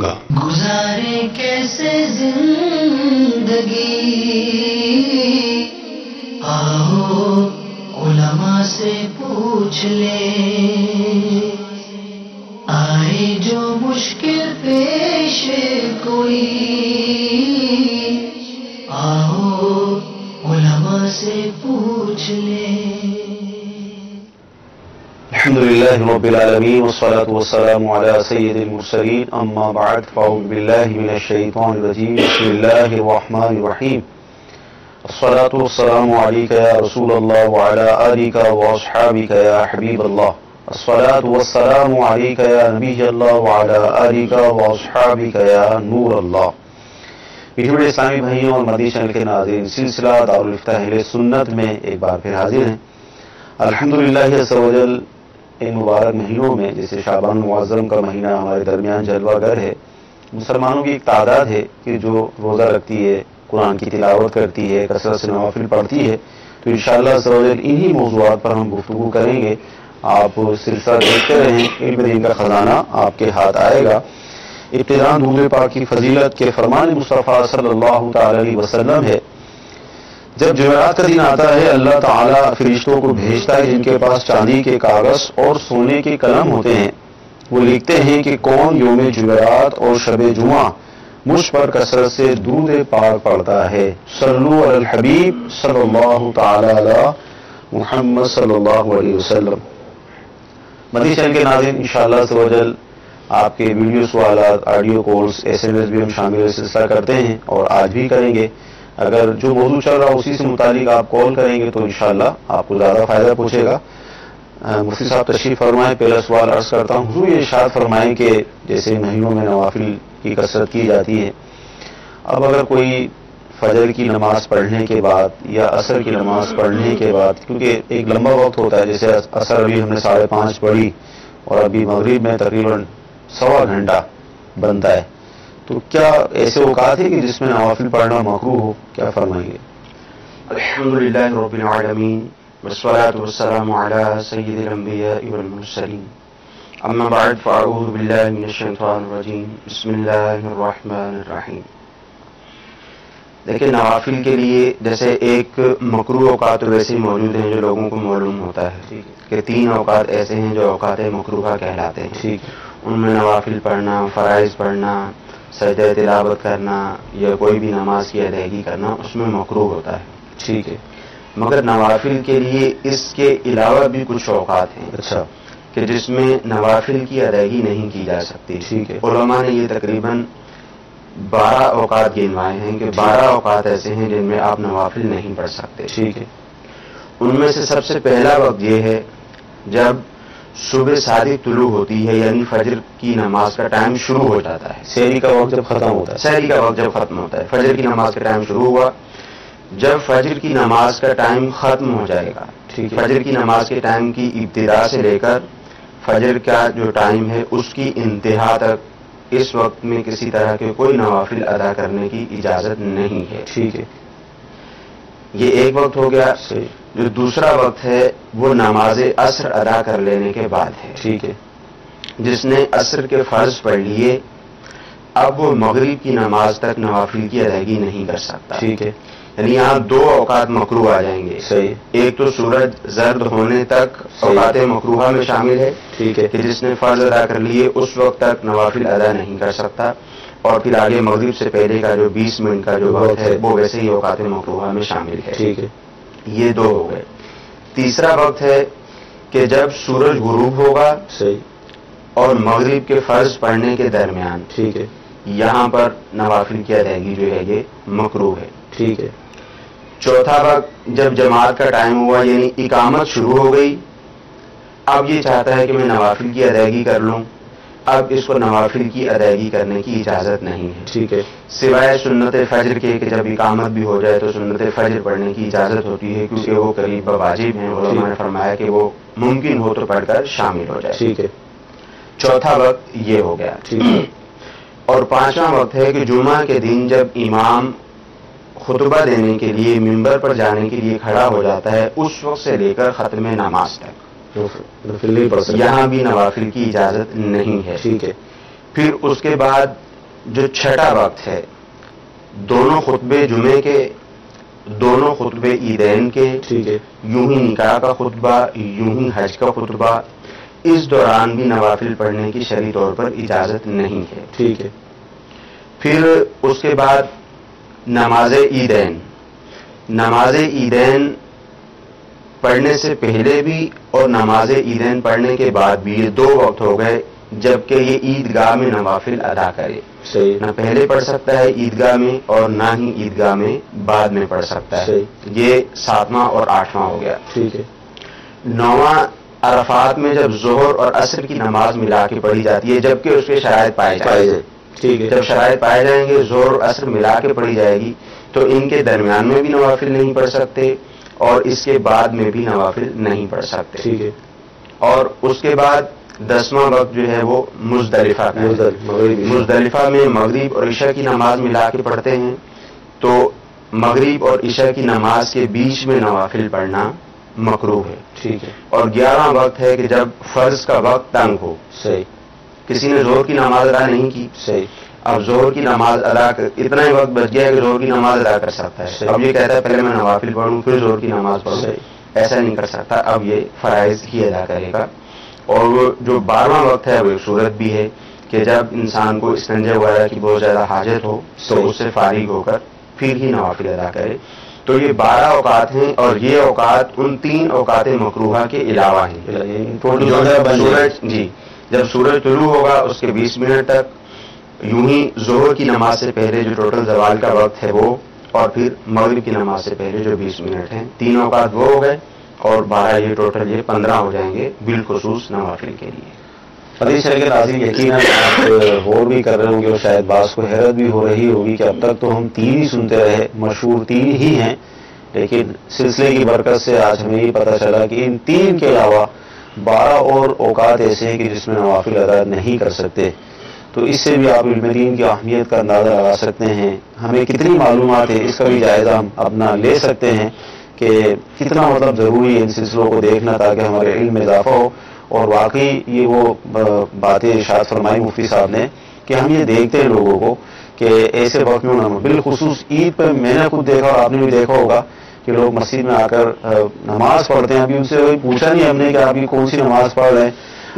گا۔ گزارے کیسے زندگی، آؤ علماء سے پوچھ لیں، آئے جو مشکل پیش کوئی، آؤ علماء سے پوچھ لیں۔ الحمدللہ رب العالمین والصلاة والسلام علی سید المرسلین، اما بعد فاعوذ باللہ من الشیطان الرجیم، بسم اللہ الرحمن الرحیم، الصلاة والسلام علیک یا رسول اللہ وعلی آلک واصحابک یا حبیب اللہ، الصلاة والسلام علیک یا نبی اللہ وعلی آلک واصحابک یا نور اللہ۔ میٹھے اسلامی بھائیوں اور مدنی چینل کے ناظرین، سلسلہ دارالفتاح اہل سنت میں ایک بار پھر حاضر ہیں۔ الحمدللہ عز و جل ان مبارک مہینوں میں، جیسے شعبان المعظم کا مہینہ ہمارے درمیان جلوہ گر ہے، مسلمانوں کی ایک تعداد ہے کہ جو روزہ رکھتی ہے، قرآن کی تلاوت کرتی ہے، کثرت سے نوافل پڑھتی ہے۔ تو انشاءاللہ عز و جل انہی موضوعات پر ہم گفتگو کریں گے۔ آپ سلسلہ دیکھتے رہیں، علم دین کا خزانہ آپ کے ہاتھ آئے گا۔ ابتداء درود پاک کی فضیلت کے فرمان مصطفیٰ صلی اللہ تعالی علیہ وسلم ہے، جب جمعرات کا دن آتا ہے اللہ تعالیٰ فرشتوں کو بھیجتا ہے جن کے پاس چاندی کے کاغذ اور سونے کے قلم ہوتے ہیں، وہ لکھتے ہیں کہ کون یوم جمعرات اور شب جمعہ مجھ پر کثرت سے درود پاک پڑھتا ہے۔ صلو علی الحبیب صلی اللہ تعالی علی محمد صلی اللہ علیہ وسلم۔ مدنی چینل کے ناظرین، انشاءاللہ عز و جل آپ کے ویڈیو سوالات، آڈیو کالز، SMS بھی ہم شامل سلسلہ کرتے ہیں اور آج بھی کریں گے۔ اگر جو موضوع چل رہا اسی سے متعلق آپ کال کریں گے تو انشاءاللہ آپ کو زیادہ فائدہ پہنچے گا۔ مفتی صاحب تشریف فرمائیں۔ پہلا سوال عرض کرتا ہوں، حضور یہ ارشاد فرمائیں کہ جیسے مہینوں میں نوافل کی کثرت کی جاتی ہے، اب اگر کوئی فجر کی نماز پڑھنے کے بعد یا عصر کی نماز پڑھنے کے بعد، کیونکہ ایک لمبا وقت ہوتا ہے، جیسے عصر ابھی ہم نے 5:30 پڑھی اور ابھی مغرب میں تقریباً 1.25 گھنٹہ بنتا ہے، تو کیا ایسے اوقات ہیں کہ جس میں نوافل پڑھنا مکروہ ہو؟ کیا فرمائیں گے؟ الحمدللہ رب العالمین والصلاة والسلام علی سید الانبیاء والمرسلین، اما بعد فاعوذ باللہ من الشیطان الرجیم، بسم اللہ الرحمن الرحیم۔ دیکھیں، نوافل کے لیے جیسے ایک مکروہ اوقات ویسے موجود ہیں جو لوگوں کو معلوم ہوتا ہے کہ 3 اوقات ایسے ہیں جو اوقات مکروہ کہلاتے ہیں۔ ان میں نوافل پڑھنا، فرائض پڑھنا، سجدہ تلاوت کرنا یا کوئی بھی نماز کی ادائیگی کرنا اس میں مکروہ ہوتا ہے۔ ٹھیک ہے، مگر نوافل کے لیے اس کے علاوہ بھی کچھ اوقات ہیں اچھا کہ جس میں نوافل کی ادائیگی نہیں کی جا سکتی۔ ٹھیک ہے، علماء نے یہ تقریباً 12 اوقات گنوائے ہیں کہ 12 اوقات ایسے ہیں جن میں آپ نوافل نہیں پڑھ سکتے۔ ٹھیک ہے، ان میں سے سب سے پہلا وقت یہ ہے جب صبح صادق طلوع ہوتی ہے، یعنی فجر کی نماز کا ٹائم شروع ہو جاتا ہے۔ سحری کا وقت جب ختم ہوتا ہے، سحری کا وقت جب ختم ہوتا ہے، فجر کی نماز کا ٹائم شروع ہوا، جب فجر کی نماز کا ٹائم ختم ہو جائے گا، فجر کی نماز کے ٹائم کی ابتدا سے لے کر فجر کا جو ٹائم ہے اس کی انتہا تک، اس وقت میں کسی طرح کے کوئی نوافل ادا کرنے کی اجازت نہیں ہے۔ ٹھیک ہے، یہ ایک وقت ہو گیا۔ جو دوسرا وقت ہے وہ نماز عصر ادا کر لینے کے بعد ہے۔ ٹھیک ہے، جس نے عصر کے فرض پڑھ لیے اب وہ مغرب کی نماز تک نوافل کی ادائیگی نہیں کر سکتا۔ ٹھیک ہے، یعنی یہاں 2 اوقات مکروہ آ جائیں گے۔ صحیح، ایک تو سورج زرد ہونے تک اوقات مکروہہ میں شامل ہے، ٹھیک ہے، کہ جس نے فرض ادا کر لیے اس وقت تک نوافل ادا نہیں کر سکتا، اور پھر آگے مغرب سے پہلے کا جو 20 منٹ کا جو وقت ہے وہ ویسے ہی اوقات مکروہہ میں شامل ہے۔ ٹھیک ہے، یہ 2 ہو گئے۔ تیسرا وقت ہے کہ جب سورج غروب ہوگا اور مغرب کے فرض پڑھنے کے درمیان، ٹھیک ہے، یہاں پر نوافل کی ادائیگی جو ہے یہ مکروہ ہے۔ ٹھیک ہے، چوتھا وقت جب جماعت کا ٹائم ہوا، یعنی اقامت شروع ہو گئی، اب یہ چاہتا ہے کہ میں نوافل کی ادائیگی کر لوں، اب اس کو نوافل کی ادائیگی کرنے کی اجازت نہیں ہے۔ ٹھیک ہے، سوائے سنت فجر کے کہ جب اقامت بھی ہو جائے تو سنت فجر پڑھنے کی اجازت ہوتی ہے، کیونکہ وہ قریب واجب ہیں، علماء نے فرمایا کہ وہ ممکن ہو تو پڑھ کر شامل ہو جائے۔ ٹھیک ہے، چوتھا وقت یہ ہو گیا۔ ٹھیک ہے، اور پانچواں وقت ہے کہ جمعہ کے دن جب امام خطبہ دینے کے لیے ممبر پر جانے کے لیے کھڑا ہو جاتا ہے، اس وقت سے لے کر ختم نماز تک یہاں بھی نوافل کی اجازت نہیں ہے۔ ٹھیک ہے، پھر اس کے بعد جو چھٹا وقت ہے، دونوں خطبے جمعے کے، دونوں خطبے عیدین کے، ٹھیک ہے، یوں ہی نکاح کا خطبہ، یوں ہی حج کا خطبہ، اس دوران بھی نوافل پڑھنے کی شرعی طور پر اجازت نہیں ہے. ٹھیک ہے. پھر اس کے بعد نماز عیدین، نماز عیدین پڑھنے سے پہلے بھی اور نماز عیدین پڑھنے کے بعد بھی، یہ دو وقت ہو گئے جبکہ یہ عیدگاہ میں نوافل ادا کرے. صحیح. نہ پہلے پڑھ سکتا ہے عیدگاہ میں اور نہ ہی عیدگاہ میں بعد میں پڑھ سکتا ہے. صحیح. یہ 7واں اور 8واں ہو گیا. ٹھیک ہے. 9واں عرفات میں جب ظہر اور عصر کی نماز ملا کے پڑھی جاتی ہے جبکہ اس کے شرائط پائے جائیں گے. ٹھیک ہے. جب شرائط پائے جائیں گے ظہر اور عصر ملا کے پڑھی جائے گی تو ان کے درمیان میں بھی نوافل نہیں پڑھ سکتے اور اس کے بعد میں بھی نوافل نہیں پڑھ سکتے. ٹھیک ہے. اور اس کے بعد 10واں وقت جو ہے وہ مزدلفہ کا ہے. مزدلفہ میں مغرب اور عشاء کی نماز ملا کے پڑھتے ہیں تو مغرب اور عشاء کی نماز کے بیچ میں نوافل پڑھنا مکروہ ہے. ٹھیک ہے. اور 11واں وقت ہے کہ جب فرض کا وقت تنگ ہو. صحیح. کسی نے ظہر کی نماز ادا نہیں کی. صحیح. اب ظہر کی نماز ادا اتنا ہی وقت بچ گیا کہ ظہر کی نماز ادا کر سکتا ہے. اب یہ کہتا ہے پہلے میں نوافل پڑھوں پھر ظہر کی نماز پڑھوں. ایسا نہیں کر سکتا. اب یہ فرائض ہی ادا کرے گا. اور وہ جو 12واں وقت ہے وہ ایک صورت بھی ہے کہ جب انسان کو استنجا وغیرہ کی بہت زیادہ حاجت ہو تو اس سے فارغ ہو کر پھر ہی نوافل ادا کرے. تو یہ 12 اوقات ہیں اور یہ اوقات ان 3 اوقات مکروہہ کے علاوہ ہیں. جی جب سورج طلوع ہوگا اس کے 20 منٹ تک، یوں ہی ظہر کی نماز سے پہلے جو ٹوٹل زوال کا وقت ہے وہ، اور پھر مغرب کی نماز سے پہلے جو 20 منٹ ہیں، 3 اوقات وہ ہو گئے اور 12 یہ ٹوٹل یہ 15 ہو جائیں گے بالخصوص نوافل کے لیے. حدیث شریف کے ناظرین یقیناً آپ غور بھی کر رہے ہوں گے اور شاید بعض کو حیرت بھی ہو رہی ہوگی کہ اب تک تو ہم 3 ہی سنتے رہے، مشہور 3 ہی ہیں، لیکن سلسلے کی برکت سے آج ہمیں یہ پتہ چلا کہ ان 3 کے علاوہ 12 اور اوقات ایسے ہیں کہ جس میں نوافل ادا نہیں کر سکتے. تو اس سے بھی آپ علم دین کی اہمیت کا اندازہ لگا سکتے ہیں. ہمیں کتنی معلومات ہے اس کا بھی جائزہ ہم اپنا لے سکتے ہیں کہ کتنا مطلب ضروری ہے ان سلسلوں کو دیکھنا تاکہ ہمارے علم میں اضافہ ہو. اور واقعی یہ وہ باتیں ارشاد فرمائی مفتی صاحب نے کہ ہم یہ دیکھتے ہیں لوگوں کو کہ ایسے وقت میں بالخصوص عید پہ میں نے خود دیکھا اور آپ نے بھی دیکھا ہوگا کہ لوگ مسجد میں آ کر نماز پڑھتے ہیں. ابھی ان سے پوچھا نہیں ہم نے کہ آپ کی کون سی نماز پڑھ رہے ہیں.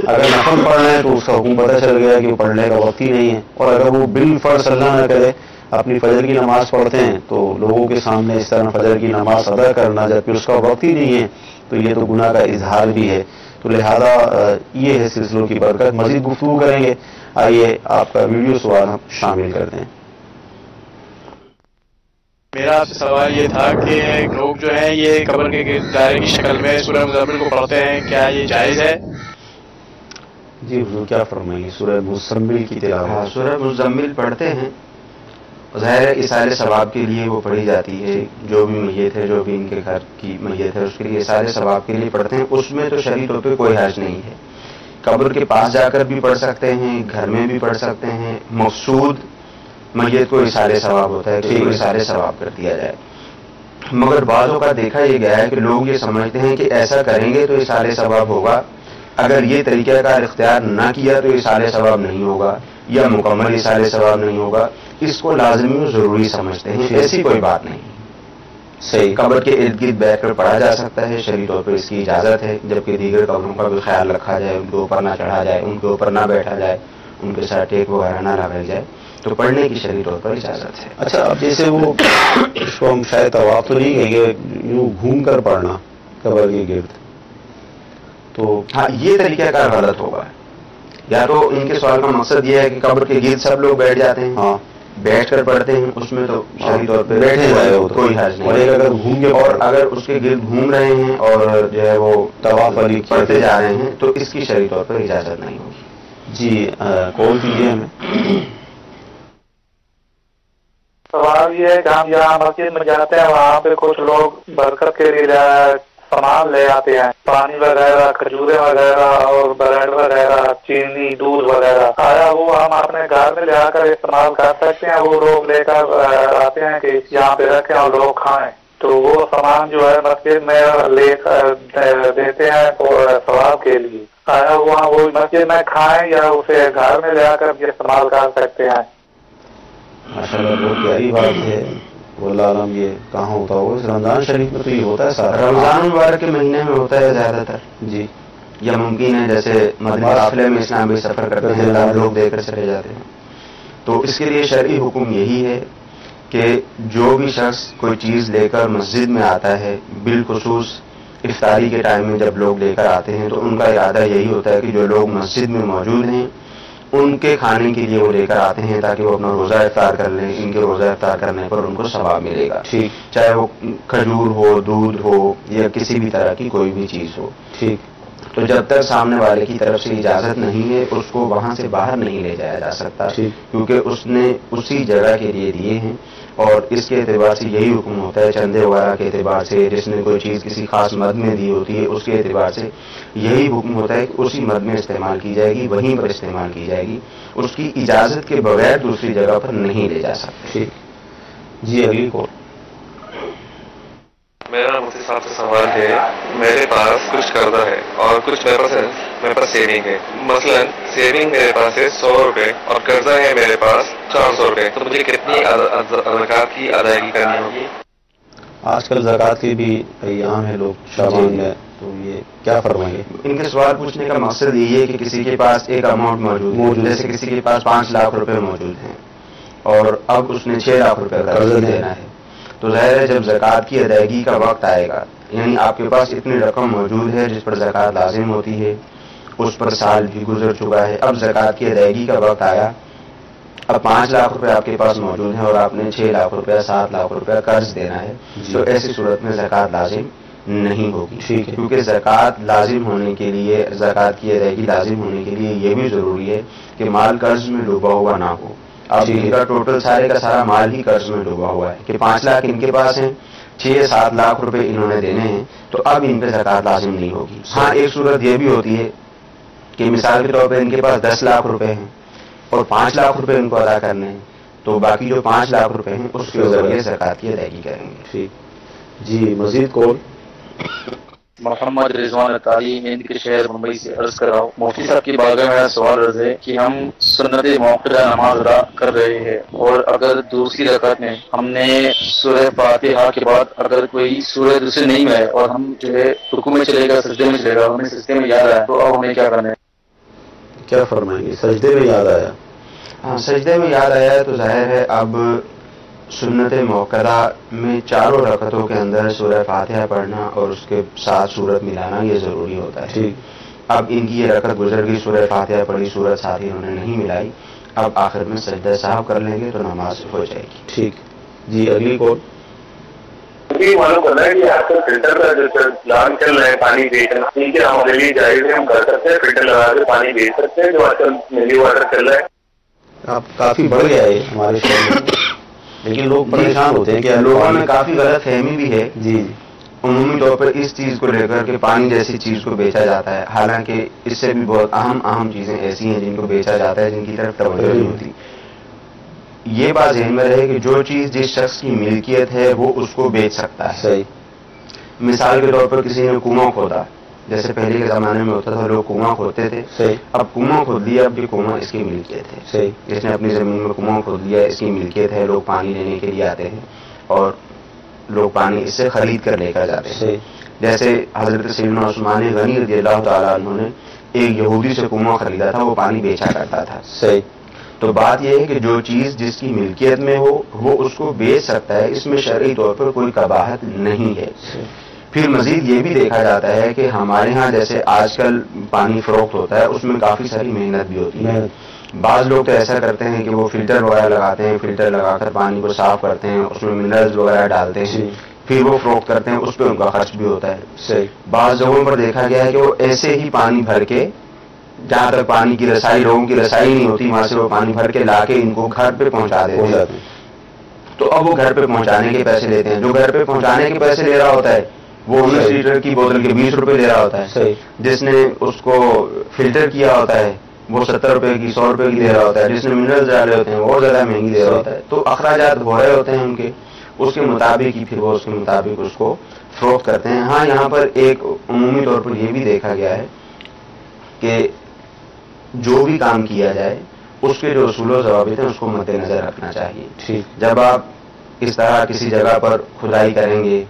اگر نفل پڑھ رہے ہیں تو اس کا حکم پتہ چل گیا کہ وہ پڑھنے کا وقت ہی نہیں ہے. اور اگر وہ بالفرض اللہ نہ کرے اپنی فجر کی نماز پڑھتے ہیں تو لوگوں کے سامنے اس طرح فجر کی نماز ادا کرنا جبکہ اس کا وقت ہی نہیں ہے تو یہ تو گناہ کا اظہار بھی ہے. تو لہذا یہ ہے سلسلوں کی برکت. مزید گفتگو کریں گے. آئیے آپ کا ویڈیو سوال ہم شامل کرتے ہیں. میرا آپ سے سوال یہ تھا کہ لوگ جو ہیں یہ قبر کے دائرے کی شکل میں سورہ مزمل کو پڑھتے ہیں، کیا یہ جائز ہے؟ جی حضور کیا فرمائیں گے سورہ مزمل کی تلاوت؟ سورہ مزمل پڑھتے ہیں، ظاہر اثار ثواب کے لیے وہ پڑھی جاتی ہے. جو بھی میت ہے، جو بھی ان کے گھر کی میت ہے، اس کے لیے اثار ثواب کے لیے پڑھتے ہیں. اس میں تو شرعی طور پہ کوئی حرج نہیں ہے. قبر کے پاس جا کر بھی پڑھ سکتے ہیں، گھر میں بھی پڑھ سکتے ہیں. مقصود میت کو اثار ثواب ہوتا ہے کہ اثار ثواب کر دیا جائے. مگر بعضوں کا دیکھا یہ گیا ہے کہ لوگ یہ سمجھتے ہیں کہ ایسا کریں گے تو اثار ثواب ہوگا، اگر یہ طریقہ کار اختیار نہ کیا تو اثار ثواب نہیں ہوگا یا مکمل اثار ثواب نہیں ہوگا. اس کو لازمی اور ضروری سمجھتے ہیں. ایسی کوئی بات نہیں. صحیح قبر کے ارد گرد بیٹھ کر پڑھا جا سکتا ہے، شرعی طور پر اس کی اجازت ہے. جبکہ دیگر قبروں کا بھی خیال رکھا جائے، ان کے اوپر نہ چڑھا جائے، ان کے اوپر نہ بیٹھا جائے، ان کے ساتھ ٹیک وغیرہ نہ لگائی جائے، تو پڑھنے کی شرعی طور پر اجازت ہے. اچھا اب جیسے وہ اس کو ہم شاید طواف تو نہیں کہیں گے، یوں گھوم کر پڑھنا قبر کے گرد، تو ہاں یہ طریقہ کار غلط ہوگا. یا تو ان کے سوال کا مقصد یہ ہے کہ قبر کے گرد سب لوگ بیٹھ جاتے ہیں، ہاں بیٹھ کر پڑھتے ہیں، اس میں تو شرعی طور پہ بیٹھے جائے کوئی حرج نہیں. اور ایک اگر گھوم کے اور اگر اس کے گرد گھوم رہے ہیں اور جو ہے وہ طواف علی پڑھتے جا رہے ہیں تو اس کی شرعی طور پر اجازت نہیں ہوگی. جی کال کیجیے ہمیں. سوال یہ ہے کہ ہم جہاں مسجد میں جاتے ہیں وہاں پہ کچھ لوگ برکت کے لیے سامان لے آتے ہیں، پانی وغیرہ، کھجورے وغیرہ اور بریڈ وغیرہ، چینی، دودھ وغیرہ. آیا وہ ہم اپنے گھر میں لے آ کر استعمال کر سکتے ہیں؟ وہ لوگ لے کر آتے ہیں کہ یہاں پہ رکھیں اور لوگ کھائیں، تو وہ سامان جو ہے مسجد میں لے کر دیتے ہیں ثواب کے لیے. آیا وہ مسجد میں کھائیں یا اسے گھر میں لے آ کر بھی استعمال کر سکتے ہیں؟ ماشاءاللہ بہت پیاری بات ہے. واللہ عالم یہ کہاں ہوتا ہوگا؟ اس رمضان شریف میں تو یہ ہوتا ہے سارا. رمضان مبارک کے مہینے میں ہوتا ہے زیادہ تر. جی. یا ممکن ہے جیسے مدنی قافلے میں اسلامی سفر کرتے ہیں لوگ دے کر چلے جاتے ہیں. تو اس کے لیے شرعی حکم یہی ہے کہ جو بھی شخص کوئی چیز لے کر مسجد میں آتا ہے، بالخصوص افطاری کے ٹائم میں جب لوگ لے کر آتے ہیں، تو ان کا ارادہ یہی ہوتا ہے کہ جو لوگ مسجد میں موجود ہیں ان کے کھانے کے لیے وہ لے کر آتے ہیں تاکہ وہ اپنا روزہ افطار کر لیں. ان کے روزہ افطار کرنے پر ان کو ثواب ملے گا. ٹھیک. چاہے وہ کھجور ہو، دودھ ہو، یا کسی بھی طرح کی کوئی بھی چیز ہو. ٹھیک. تو جب تک سامنے والے کی طرف سے اجازت نہیں ہے اس کو وہاں سے باہر نہیں لے جایا جا سکتا، کیونکہ اس نے اسی جگہ کے لیے دیے ہیں. اور اس کے اعتبار سے یہی حکم ہوتا ہے، چندے وغیرہ کے اعتبار سے، جس نے کوئی چیز کسی خاص مد میں دی ہوتی ہے اس کے اعتبار سے یہی حکم ہوتا ہے کہ اسی مد میں استعمال کی جائے گی، وہیں پر استعمال کی جائے گی. اس کی اجازت کے بغیر دوسری جگہ پر نہیں لے جا سکتے. ٹھیک. جی اگلی کو. میرا مفتی صاحب سے سوال ہے، میرے پاس کچھ قرضہ ہے اور کچھ میرے پاس سیونگ ہے. مثلا سیونگ میرے پاس ہے 100 روپے اور قرضہ ہے میرے پاس 400 روپے، تو مجھے کتنی زکوٰۃ کی ادائیگی کرنی ہوگی؟ آج کل زکوٰۃ کے بھی ایام ہے، لوگ شابان میں، تو یہ کیا فرمائیں گے؟ ان کے سوال پوچھنے کا مقصد یہ ہے کہ کسی کے پاس ایک اماؤنٹ موجود ہے، جیسے کسی کے پاس 5 لاکھ روپے موجود ہیں اور اب اس نے 6 لاکھ روپے قرض دینا ہے. تو ظاہر ہے جب زکوٰۃ کی ادائیگی کا وقت آئے گا، یعنی آپ کے پاس اتنی رقم موجود ہے جس پر زکوٰۃ لازم ہوتی ہے، اس پر سال بھی گزر چکا ہے، اب زکوٰۃ کی ادائیگی کا وقت آیا، اب 5 لاکھ روپے آپ کے پاس موجود ہیں اور آپ نے 6 لاکھ روپے 7 لاکھ روپے قرض دینا ہے. تو ایسی صورت میں زکوٰۃ لازم نہیں ہوگی. ٹھیک ہے. کیونکہ زکوٰۃ لازم ہونے کے لیے، زکوٰۃ کی ادائیگی لازم ہونے کے لیے یہ بھی ضروری ہے کہ مال قرض میں ڈوبا ہوا نہ ہو. اب ان کا ٹوٹل سارے کا سارا مال ہی قرض میں ڈوبا ہوا ہے کہ 5 لاکھ ان کے پاس ہیں، 6-7 لاکھ روپے انہوں نے دینے ہیں، تو اب ان پہ زکوٰۃ لازم نہیں ہوگی. ہاں ایک صورت یہ بھی ہوتی ہے کہ مثال کے طور پہ ان کے پاس 10 لاکھ روپے ہیں اور 5 لاکھ روپے ان کو ادا کرنے ہیں، تو باقی جو 5 لاکھ روپے ہیں اس کے ذریعے زکوٰۃ کی ادائیگی کریں گے. ٹھیک. جی مزید کون؟ محمد رضوان اطاری ہند کے شہر ممبئی سے عرض کر رہا ہوں. مفتی صاحب کی بارگاہ میں میرا سوال عرض ہے کہ ہم سنت موقرہ نماز ادا کر رہے ہیں اور اگر دوسری رکعت میں ہم نے سورہ فاتحہ کے بعد اگر کوئی سورہ دوسری نہیں ہے اور ہم جو ہے رکوع میں چلے گا، سجدے میں چلے گا، ہمیں سجدے میں یاد آیا، تو اب ہمیں کیا کرنا ہے؟ کیا فرمائیں گے؟ سجدے میں یاد آیا. ہاں سجدے میں یاد آیا تو ظاہر ہے اب سنت موقرہ میں 4 رکعتوں کے اندر سورہ فاتحہ پڑھنا اور اس کے ساتھ سورت ملانا یہ ضروری ہوتا ہے. ٹھیک. اب ان کی یہ رکعت گزر گئی، سورہ فاتحہ پڑھی، سورت ساتھ ہی انہوں نے نہیں ملائی، اب آخر میں سجدہ صاحب کر لیں گے تو نماز ہو جائے گی. ٹھیک. جی اگلی کون؟ معلوم کرنا ہے کہ آج کل فلٹر کا جو پلان چل رہا ہے پانی بیچنا، ٹھیک ہے، ہمارے لیے جائز ہے، ہم کر سکتے ہیں، فلٹر لگا کے پانی بیچ سکتے ہیں جو آج کل ملی واٹر چل رہا ہے. اب کافی بڑھ گیا ہے ہمارے شہر میں، لیکن لوگ پریشان ہوتے ہیں کہ لوگوں میں کافی غلط فہمی بھی ہے جی عمومی طور پر اس چیز کو لے کر کہ پانی جیسی چیز کو بیچا جاتا ہے، حالانکہ اس سے بھی بہت اہم چیزیں ایسی ہیں جن کو بیچا جاتا ہے جن کی طرف توجہ نہیں ہوتی. یہ بات ذہن میں رہے کہ جو چیز جس شخص کی ملکیت ہے وہ اس کو بیچ سکتا ہے. صحیح. مثال کے طور پر کسی نے کنواں کھودا، جیسے پہلے کے زمانے میں ہوتا تھا لوگ کنواں کھودتے تھے، صحیح. اب کنواں کھود لیا، اب یہ کنواں اس کی ملکیت ہے. صحیح. جس نے اپنی زمین میں کنواں کھود لیا اس کی ملکیت ہے، لوگ پانی لینے کے لیے آتے ہیں اور لوگ پانی اس سے خرید کر لے کر جاتے ہیں. صحیح. جیسے حضرت سیدنا عثمان غنی رضی اللہ تعالیٰ عنہ نے ایک یہودی سے کنواں خریدا تھا، وہ پانی بیچا کرتا تھا. صحیح. تو بات یہ ہے کہ جو چیز جس کی ملکیت میں ہو وہ اس کو بیچ سکتا ہے، اس میں شرعی طور پر کوئی قباحت نہیں ہے. پھر مزید یہ بھی دیکھا جاتا ہے کہ ہمارے ہاں جیسے آج کل پانی فروخت ہوتا ہے اس میں کافی ساری محنت بھی ہوتی ہے. بعض لوگ تو ایسا کرتے ہیں کہ وہ فلٹر وغیرہ لگاتے ہیں، فلٹر لگا کر پانی کو صاف کرتے ہیں، اس میں منرلز وغیرہ ڈالتے ہیں، پھر وہ فروخت کرتے ہیں، اس پہ ان کا خرچ بھی ہوتا ہے. صحیح. بعض جگہوں پر دیکھا گیا ہے کہ وہ ایسے ہی پانی بھر کے، جہاں تک پانی کی رسائی لوگوں کی رسائی نہیں ہوتی وہاں سے وہ پانی بھر کے لا کے ان کو گھر پہ پہنچا دیتے ہیں. تو اب وہ گھر پہ پہنچانے کے پیسے لیتے ہیں. جو گھر پہ پہنچانے کے پیسے لے رہا ہوتا ہے وہ 19 لیٹر کی بوتل کے 20 روپے لے رہا ہوتا ہے. صحیح. جس نے اس کو فلٹر کیا ہوتا ہے وہ 70 روپے کی 100 روپے کی دے رہا ہوتا ہے. جس نے منرلز ڈالے ہوتے ہیں وہ اور زیادہ مہنگی دے رہا ہوتا ہے. تو اخراجات ہو رہے ہوتے ہیں ان کے، اس کے مطابق ہی پھر وہ اس کے مطابق اس کو فروخت کرتے ہیں. ہاں یہاں پر ایک عمومی طور پر یہ بھی دیکھا گیا ہے کہ جو بھی کام کیا جائے اس کے جو اصول و ضوابط ہیں اس کو مد نظر رکھنا چاہیے. ٹھیک. جب آپ اس طرح کسی جگہ پر کھدائی کریں گے،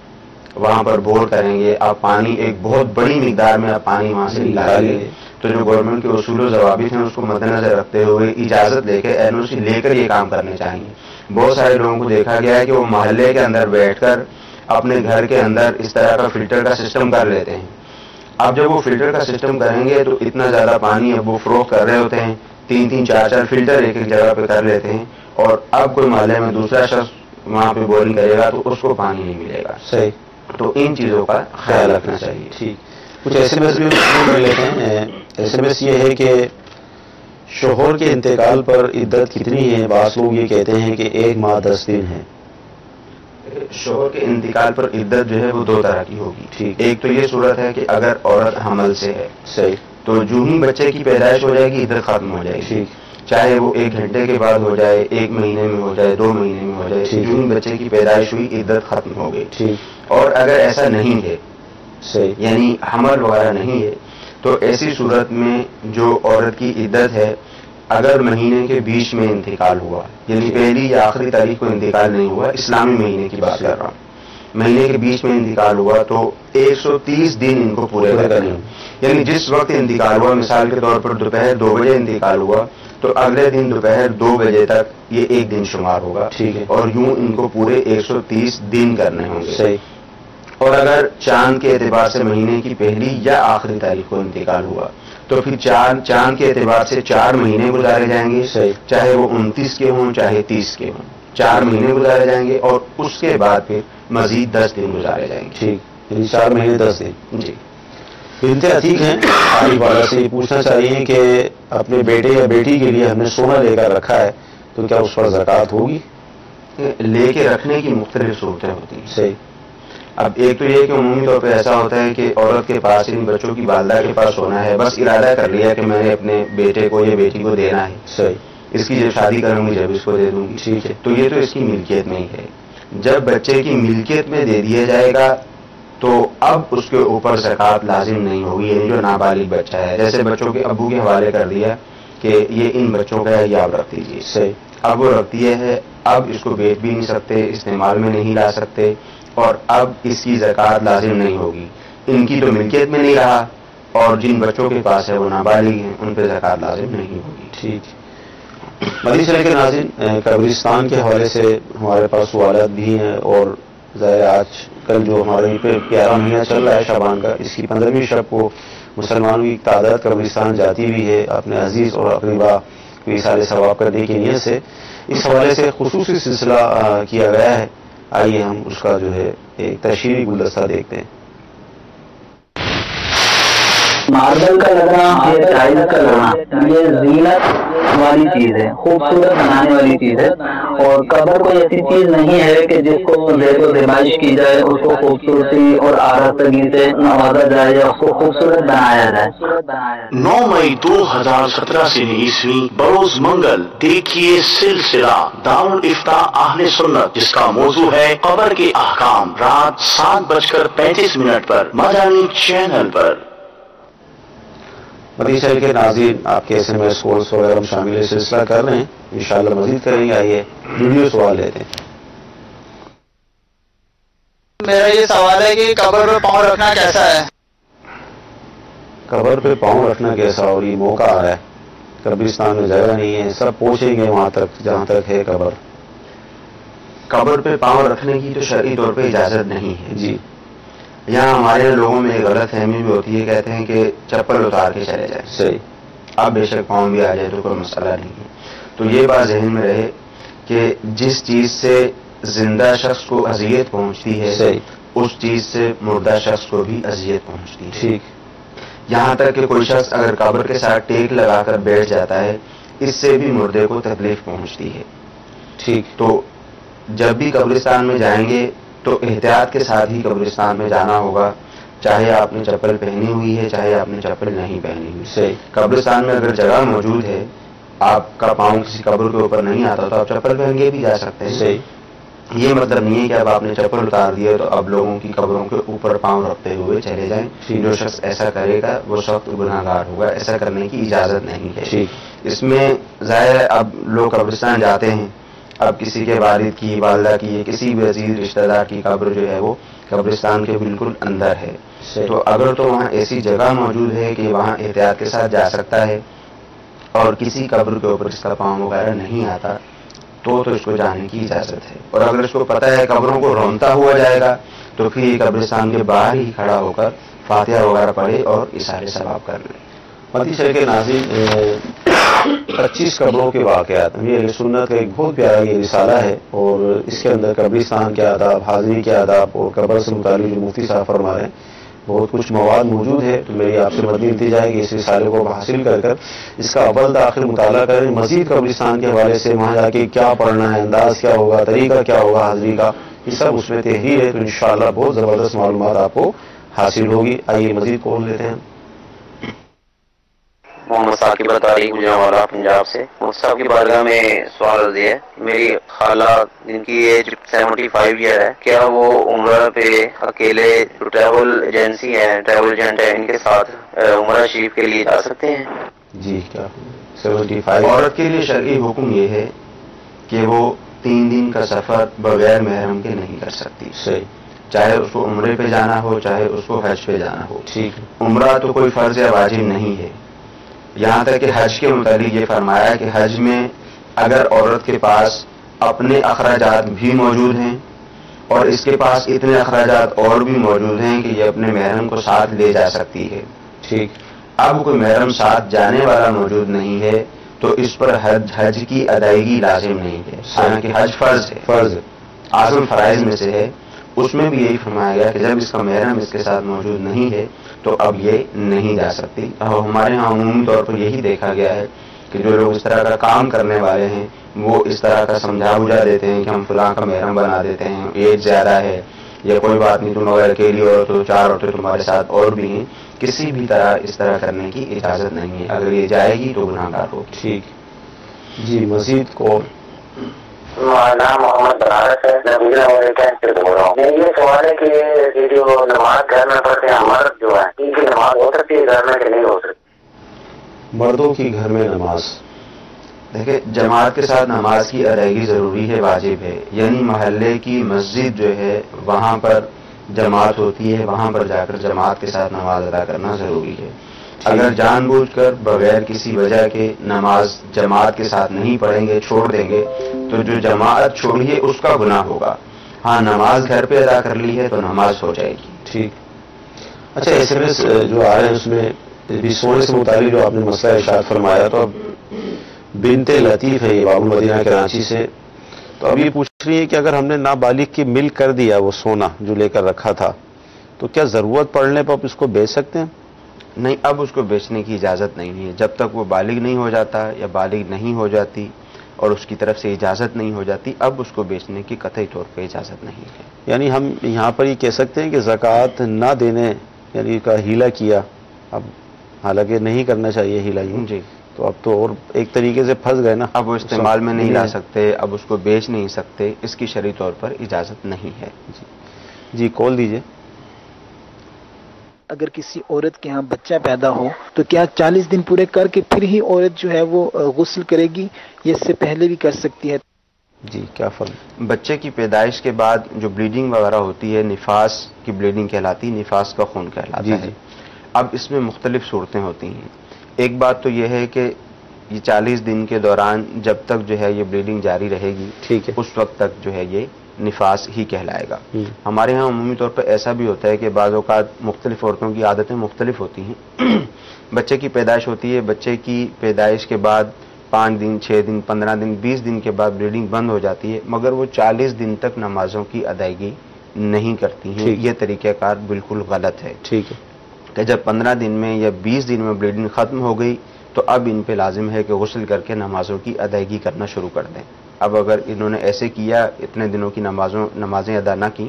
وہاں پر بور کریں گے، آپ پانی ایک بہت بڑی مقدار میں آپ پانی وہاں سے نکالیں گے، تو جو گورنمنٹ کے اصول و ضوابط ہیں اس کو مد نظر رکھتے ہوئے اجازت لے کے NOC لے کر یہ کام کرنے چاہیے. بہت سارے لوگوں کو دیکھا گیا ہے کہ وہ محلے کے اندر بیٹھ کر اپنے گھر کے اندر اس طرح کا فلٹر کا سسٹم کر لیتے ہیں. اب جب وہ فلٹر کا سسٹم کریں گے تو اتنا زیادہ پانی اب وہ فروخت کر رہے ہوتے ہیں، 3 4 فلٹر ایک جگہ پہ کر لیتے ہیں، اور اب کوئی محلے میں دوسرا شخص وہاں پہ بورنگ کرے گا تو اس کو پانی نہیں ملے گا. صحیح. تو ان چیزوں کا خیال رکھنا چاہیے. ٹھیک. کچھ SMS بھی کر لیتے ہیں. SMS یہ ہے کہ شوہر کے انتقال پر عدت کتنی ہے؟ بعض لوگ یہ کہتے ہیں کہ 1 ماہ 10 دن ہے. شوہر کے انتقال پر عدت جو ہے وہ 2 طرح کی ہوگی. ٹھیک. ایک تو یہ صورت ہے کہ اگر عورت حمل سے ہے، صحیح، تو جو ہی بچے کی پیدائش ہو جائے گی عدت ختم ہو جائے گی. ٹھیک. چاہے وہ 1 گھنٹے کے بعد ہو جائے، 1 مہینے میں ہو جائے، 2 مہینے میں ہو جائے، ٹھیک. جو ہی بچے کی پیدائش ہوئی عدت ختم ہو گئی. ٹھیک. اور اگر ایسا نہیں ہے، صحیح، یعنی حمل وغیرہ نہیں ہے، تو ایسی صورت میں جو عورت کی عدت ہے، اگر مہینے کے بیچ میں انتقال ہوا، یعنی پہلی یا آخری تاریخ کو انتقال نہیں ہوا، اسلامی مہینے کی بات کر رہا ہوں، مہینے کے بیچ میں انتقال ہوا تو 130 دن ان کو پورے کرنے ہیں. یعنی جس وقت انتقال ہوا، مثال کے طور پر دوپہر 2 بجے انتقال ہوا، تو اگلے دن دوپہر 2 بجے تک یہ 1 دن شمار ہوگا. ٹھیک ہے. اور یوں ان کو پورے 130 دن کرنے ہوں گے. صحیح. اور اگر چاند کے اعتبار سے مہینے کی پہلی یا آخری تاریخ کو انتقال ہوا تو پھر چاند کے اعتبار سے 4 مہینے گزارے جائیں گے. صحیح. چاہے وہ 29 کے ہوں چاہے 30 کے ہوں، 4 مہینے گزارے جائیں گے، اور اس کے بعد پھر مزید 10 دن گزارے جائیں گے. ٹھیک. یعنی 4 مہینے 10 دن. جی. بنت عتیق ہیں، عارف والا سے یہ پوچھنا چاہیے کہ اپنے بیٹے یا بیٹی کے لیے ہم نے سونا لے کر رکھا ہے تو کیا اس پر زکوٰۃ ہوگی؟ لے کے رکھنے کی مختلف صورتیں ہوتی ہیں. صحیح. اب ایک تو یہ کہ عمومی طور پہ ایسا ہوتا ہے کہ عورت کے پاس، ان بچوں کی والدہ کے پاس سونا ہے، بس ارادہ کر لیا کہ میں نے اپنے بیٹے کو یا بیٹی کو دینا ہے، صحیح، اس کی جب شادی کروں گی جب اس کو دے دوں گی. ٹھیک ہے. تو یہ تو اس کی ملکیت میں ہی ہے. جب بچے کی ملکیت میں دے دیا جائے گا تو اب اس کے اوپر زکوٰۃ لازم نہیں ہوگی. یعنی جو نابالغ بچہ ہے، جیسے بچوں کے ابو کے حوالے کر دیا کہ یہ ان بچوں کا ہے، یہ آپ رکھ دیجیے. صحیح. اب وہ رکھ دیا ہے، اب اس کو بیچ بھی نہیں سکتے، استعمال میں نہیں لا سکتے، اور اب اس کی زکوٰۃ لازم نہیں ہوگی. ان کی تو ملکیت میں نہیں رہا، اور جن بچوں کے پاس ہے وہ نابالغ ہیں، ان پہ زکوٰۃ لازم نہیں ہوگی. ٹھیک. مدنی چینل کے ناظرین، قبرستان کے حوالے سے ہمارے پاس سوالات بھی ہیں، اور ظاہر آج کل جو ہمارے یہیں پہ 11 مہینہ چل رہا ہے شعبان کا، اس کی 15ویں شب کو مسلمانوں کی تعداد قبرستان جاتی بھی ہے اپنے عزیز اور اقربا کو اثار ثواب کرنے کی نیت سے. اس حوالے سے خصوصی سلسلہ کیا گیا ہے. آئیے ہم اس کا جو ہے ایک تشہیری گلدستہ دیکھتے ہیں. ماربل کا لگنا یا ٹائل کا لگنا یہ زینت والی چیز ہے، خوبصورت بنانے والی چیز ہے، اور قبر کوئی ایسی چیز نہیں ہے کہ جس کو زیب و زیبائش کی جائے، اس کو خوبصورتی اور آراستگی سے نوازا جائے یا اس کو خوبصورت بنایا جائے. 9 مئی 2017 سے عیسوی بروز منگل دیکھیے سلسلہ دارالفتاء اہل سنت، جس کا موضوع ہے قبر کے احکام، رات 7:35 پر مدنی چینل پر. مدنی چینل کے ناظرین، آپ کے SMS کالز وغیرہ ہم شامل سلسلہ کر رہے ہیں، انشاءاللہ مزید کریں گے. آئیے ویڈیو سوال لیتے ہیں. میرا یہ سوال ہے کہ قبر پہ پاؤں رکھنا کیسا ہے؟ قبر پہ پاؤں رکھنا کیسا؟ اور یہ موقع آ رہا ہے، قبرستان میں جگہ نہیں ہے، سب پہنچیں گے وہاں تک جہاں تک ہے قبر. قبر پہ پاؤں رکھنے کی تو شرعی طور پہ اجازت نہیں ہے. جی. یہاں ہمارے لوگوں میں ایک غلط فہمی بھی ہوتی ہے، کہتے ہیں کہ چپل اتار کے چلے جائیں. صحیح. اب بے شک پاؤں بھی آ جائے تو کوئی مسئلہ نہیں ہے. تو یہ بات ذہن میں رہے کہ جس چیز سے زندہ شخص کو اذیت پہنچتی ہے، صحیح، اس چیز سے مردہ شخص کو بھی اذیت پہنچتی ہے. ٹھیک. یہاں تک کہ کوئی شخص اگر قبر کے ساتھ ٹیک لگا کر بیٹھ جاتا ہے، اس سے بھی مردے کو تکلیف پہنچتی ہے. ٹھیک. تو جب بھی قبرستان میں جائیں گے تو احتیاط کے ساتھ ہی قبرستان میں جانا ہوگا، چاہے آپ نے چپل پہنی ہوئی ہے چاہے آپ نے چپل نہیں پہنی ہوئی. صحیح. قبرستان میں اگر جگہ موجود ہے، آپ کا پاؤں کسی قبر کے اوپر نہیں آتا تو آپ چپل پہن کے بھی جا سکتے ہیں. صحیح. یہ مطلب نہیں ہے کہ اب آپ نے چپل اتار دیا تو اب لوگوں کی قبروں کے اوپر پاؤں رکھتے ہوئے چلے جائیں. جو شخص ایسا کرے گا وہ سخت گناہ گار ہوگا. ایسا کرنے کی اجازت نہیں ہے. اس میں ظاہر ہے اب لوگ قبرستان جاتے ہیں, اب کسی کے والد کی, والدہ کی, کسی بھی عزیز رشتہ دار کی قبر جو ہے وہ قبرستان کے بالکل اندر ہے. تو اگر تو وہاں ایسی جگہ موجود ہے کہ وہاں احتیاط کے ساتھ جا سکتا ہے اور کسی قبر کے اوپر اس کا پاؤں وغیرہ نہیں آتا تو اس کو جانے کی اجازت ہے. اور اگر اس کو پتہ ہے قبروں کو رونتا ہوا جائے گا تو پھر یہ قبرستان کے باہر ہی کھڑا ہو کر فاتحہ وغیرہ پڑھے اور اظہار ثواب کر لے. مدنی شہر کے ناظرین 25 قبروں کے واقعات, یہ اہل سنت کا ایک بہت پیارا یہ رسالہ ہے, اور اس کے اندر قبرستان کے آداب, حاضری کے آداب اور قبر سے متعلق جو مفتی صاحب فرما رہے ہیں بہت کچھ مواد موجود ہے. تو میری آپ سے مدنی التجا ہے کہ اس رسالے کو حاصل کر کر اس کا اول تاخیر مطالعہ کریں. مزید قبرستان کے حوالے سے وہاں جا کے کیا پڑھنا ہے, انداز کیا ہوگا, طریقہ کیا ہوگا حاضری کا, یہ سب اس میں تحریر ہے. تو انشاءاللہ بہت زبردست معلومات آپ کو حاصل ہوگی. آئیے مزید کال لیتے ہیں. محمد ثاقب عطاری گجرانوالہ پنجاب سے. مصطفیٰ کی بارگاہ میں سوال عرض ہے, میری خالہ جن کی ایج 75 ایئر ہے, کیا وہ عمرہ پہ اکیلے جو ٹریول ایجنسی ہے, ٹریول ایجنٹ ہے, ان کے ساتھ عمرہ شریف کے لیے جا سکتے ہیں؟ جی کیا 75 عورت کے لیے شرعی حکم یہ ہے کہ وہ 3 دن کا سفر بغیر محرم کے نہیں کر سکتی. صحیح. چاہے اس کو عمرے پہ جانا ہو چاہے اس کو حج پہ جانا ہو. ٹھیک. عمرہ تو کوئی فرض یا واجب نہیں ہے. یہاں تک کہ حج کے متعلق یہ فرمایا کہ حج میں اگر عورت کے پاس اپنے اخراجات بھی موجود ہیں اور اس کے پاس اتنے اخراجات اور بھی موجود ہیں کہ یہ اپنے محرم کو ساتھ لے جا سکتی ہے. ٹھیک. اب کوئی محرم ساتھ جانے والا موجود نہیں ہے تو اس پر حج کی ادائیگی لازم نہیں ہے. حالانکہ حج فرض ہے, فرض اعظم فرائض میں سے ہے. اس میں بھی یہی فرمایا گیا کہ جب اس کا محرم اس کے ساتھ موجود نہیں ہے تو اب یہ نہیں جا سکتی. ہمارے ہاں عمومی طور پر یہی دیکھا گیا ہے کہ جو لوگ اس طرح کا کام کرنے والے ہیں وہ اس طرح کا سمجھا بجھا دیتے ہیں کہ ہم فلاں کا محرم بنا دیتے ہیں, ایج زیادہ ہے یا کوئی بات نہیں, تم اگر اکیلی عورت ہو, 4 عورتیں تمہارے ساتھ اور بھی ہیں, کسی بھی طرح اس طرح کرنے کی اجازت نہیں ہے. اگر یہ جائے گی تو گناہ گار ہوگی. ٹھیک. جی مزید کو نام محمد بنارس ہے, میں گجرا والے کیمپ سے بول رہا ہوں. یہ سوال ہے کہ یہ جو نماز گھر میں پڑھتے ہیں مرد جو ہے, ان کی نماز ہو سکتی ہے گھر میں کہ نہیں ہو سکتی؟ مردوں کی گھر میں نماز, دیکھیں جماعت کے ساتھ نماز کی ادائیگی ضروری ہے, واجب ہے. یعنی محلے کی مسجد جو ہے وہاں پر جماعت ہوتی ہے, وہاں پر جا کر جماعت کے ساتھ نماز ادا کرنا ضروری ہے. اگر جان بوجھ کر بغیر کسی وجہ کے نماز جماعت کے ساتھ نہیں پڑھیں گے, چھوڑ دیں گے, تو جو جماعت چھوڑی ہے اس کا گناہ ہوگا. ہاں نماز گھر پہ ادا کر لی ہے تو نماز ہو جائے گی. ٹھیک. اچھا SMS جو آ رہے ہیں اس میں بھی سونے سے متعلق جو آپ نے مسئلہ ارشاد فرمایا, تو اب بنت لطیف ہے یہ باب المدینہ کراچی سے, تو اب یہ پوچھ رہی ہے کہ اگر ہم نے نابالغ کی مل کر دیا وہ سونا جو لے کر رکھا تھا تو کیا ضرورت پڑنے پر اس کو بیچ سکتے ہیں؟ نہیں, اب اس کو بیچنے کی اجازت نہیں ہے. جب تک وہ بالغ نہیں ہو جاتا یا بالغ نہیں ہو جاتی اور اس کی طرف سے اجازت نہیں ہو جاتی, اب اس کو بیچنے کی قطعی طور پہ اجازت نہیں ہے. یعنی ہم یہاں پر یہ کہہ سکتے ہیں کہ زکوٰۃ نہ دینے یعنی کا ہیلا کیا, اب حالانکہ نہیں کرنا چاہیے ہیلا یوں, جی, تو اب تو اور ایک طریقے سے پھنس گئے نا. اب وہ استعمال میں نہیں لا سکتے, اب اس کو بیچ نہیں سکتے, اس کی شرعی طور پر اجازت نہیں ہے. جی کال دیجیے. اگر کسی عورت کے ہاں بچہ پیدا ہو تو کیا 40 دن پورے کر کے پھر ہی عورت جو ہے وہ غسل کرے گی یا اس سے پہلے بھی کر سکتی ہے؟ جی کیا فرق؟ بچے کی پیدائش کے بعد جو بلیڈنگ وغیرہ ہوتی ہے نفاس کی بلیڈنگ کہلاتی, نفاس کا خون کہلاتا ہے. اب اس میں مختلف صورتیں ہوتی ہیں. ایک بات تو یہ ہے کہ یہ 40 دن کے دوران جب تک جو ہے یہ بلیڈنگ جاری رہے گی, ٹھیک ہے, اس وقت تک جو ہے یہ نفاس ہی کہلائے گا. ہمارے ہاں عمومی طور پر ایسا بھی ہوتا ہے کہ بعض اوقات مختلف عورتوں کی عادتیں مختلف ہوتی ہیں. بچے کی پیدائش ہوتی ہے, بچے کی پیدائش کے بعد 5 دن 6 دن 15 دن 20 دن کے بعد بلیڈنگ بند ہو جاتی ہے, مگر وہ 40 دن تک نمازوں کی ادائیگی نہیں کرتی ہیں. یہ طریقہ کار بالکل غلط ہے. ٹھیک ہے, کہ جب 15 دن میں یا 20 دن میں بلیڈنگ ختم ہو گئی تو اب ان پہ لازم ہے کہ غسل کر کے نمازوں کی ادائیگی کرنا شروع کر دیں. اب اگر انہوں نے ایسے کیا, اتنے دنوں کی نمازیں ادا نہ کی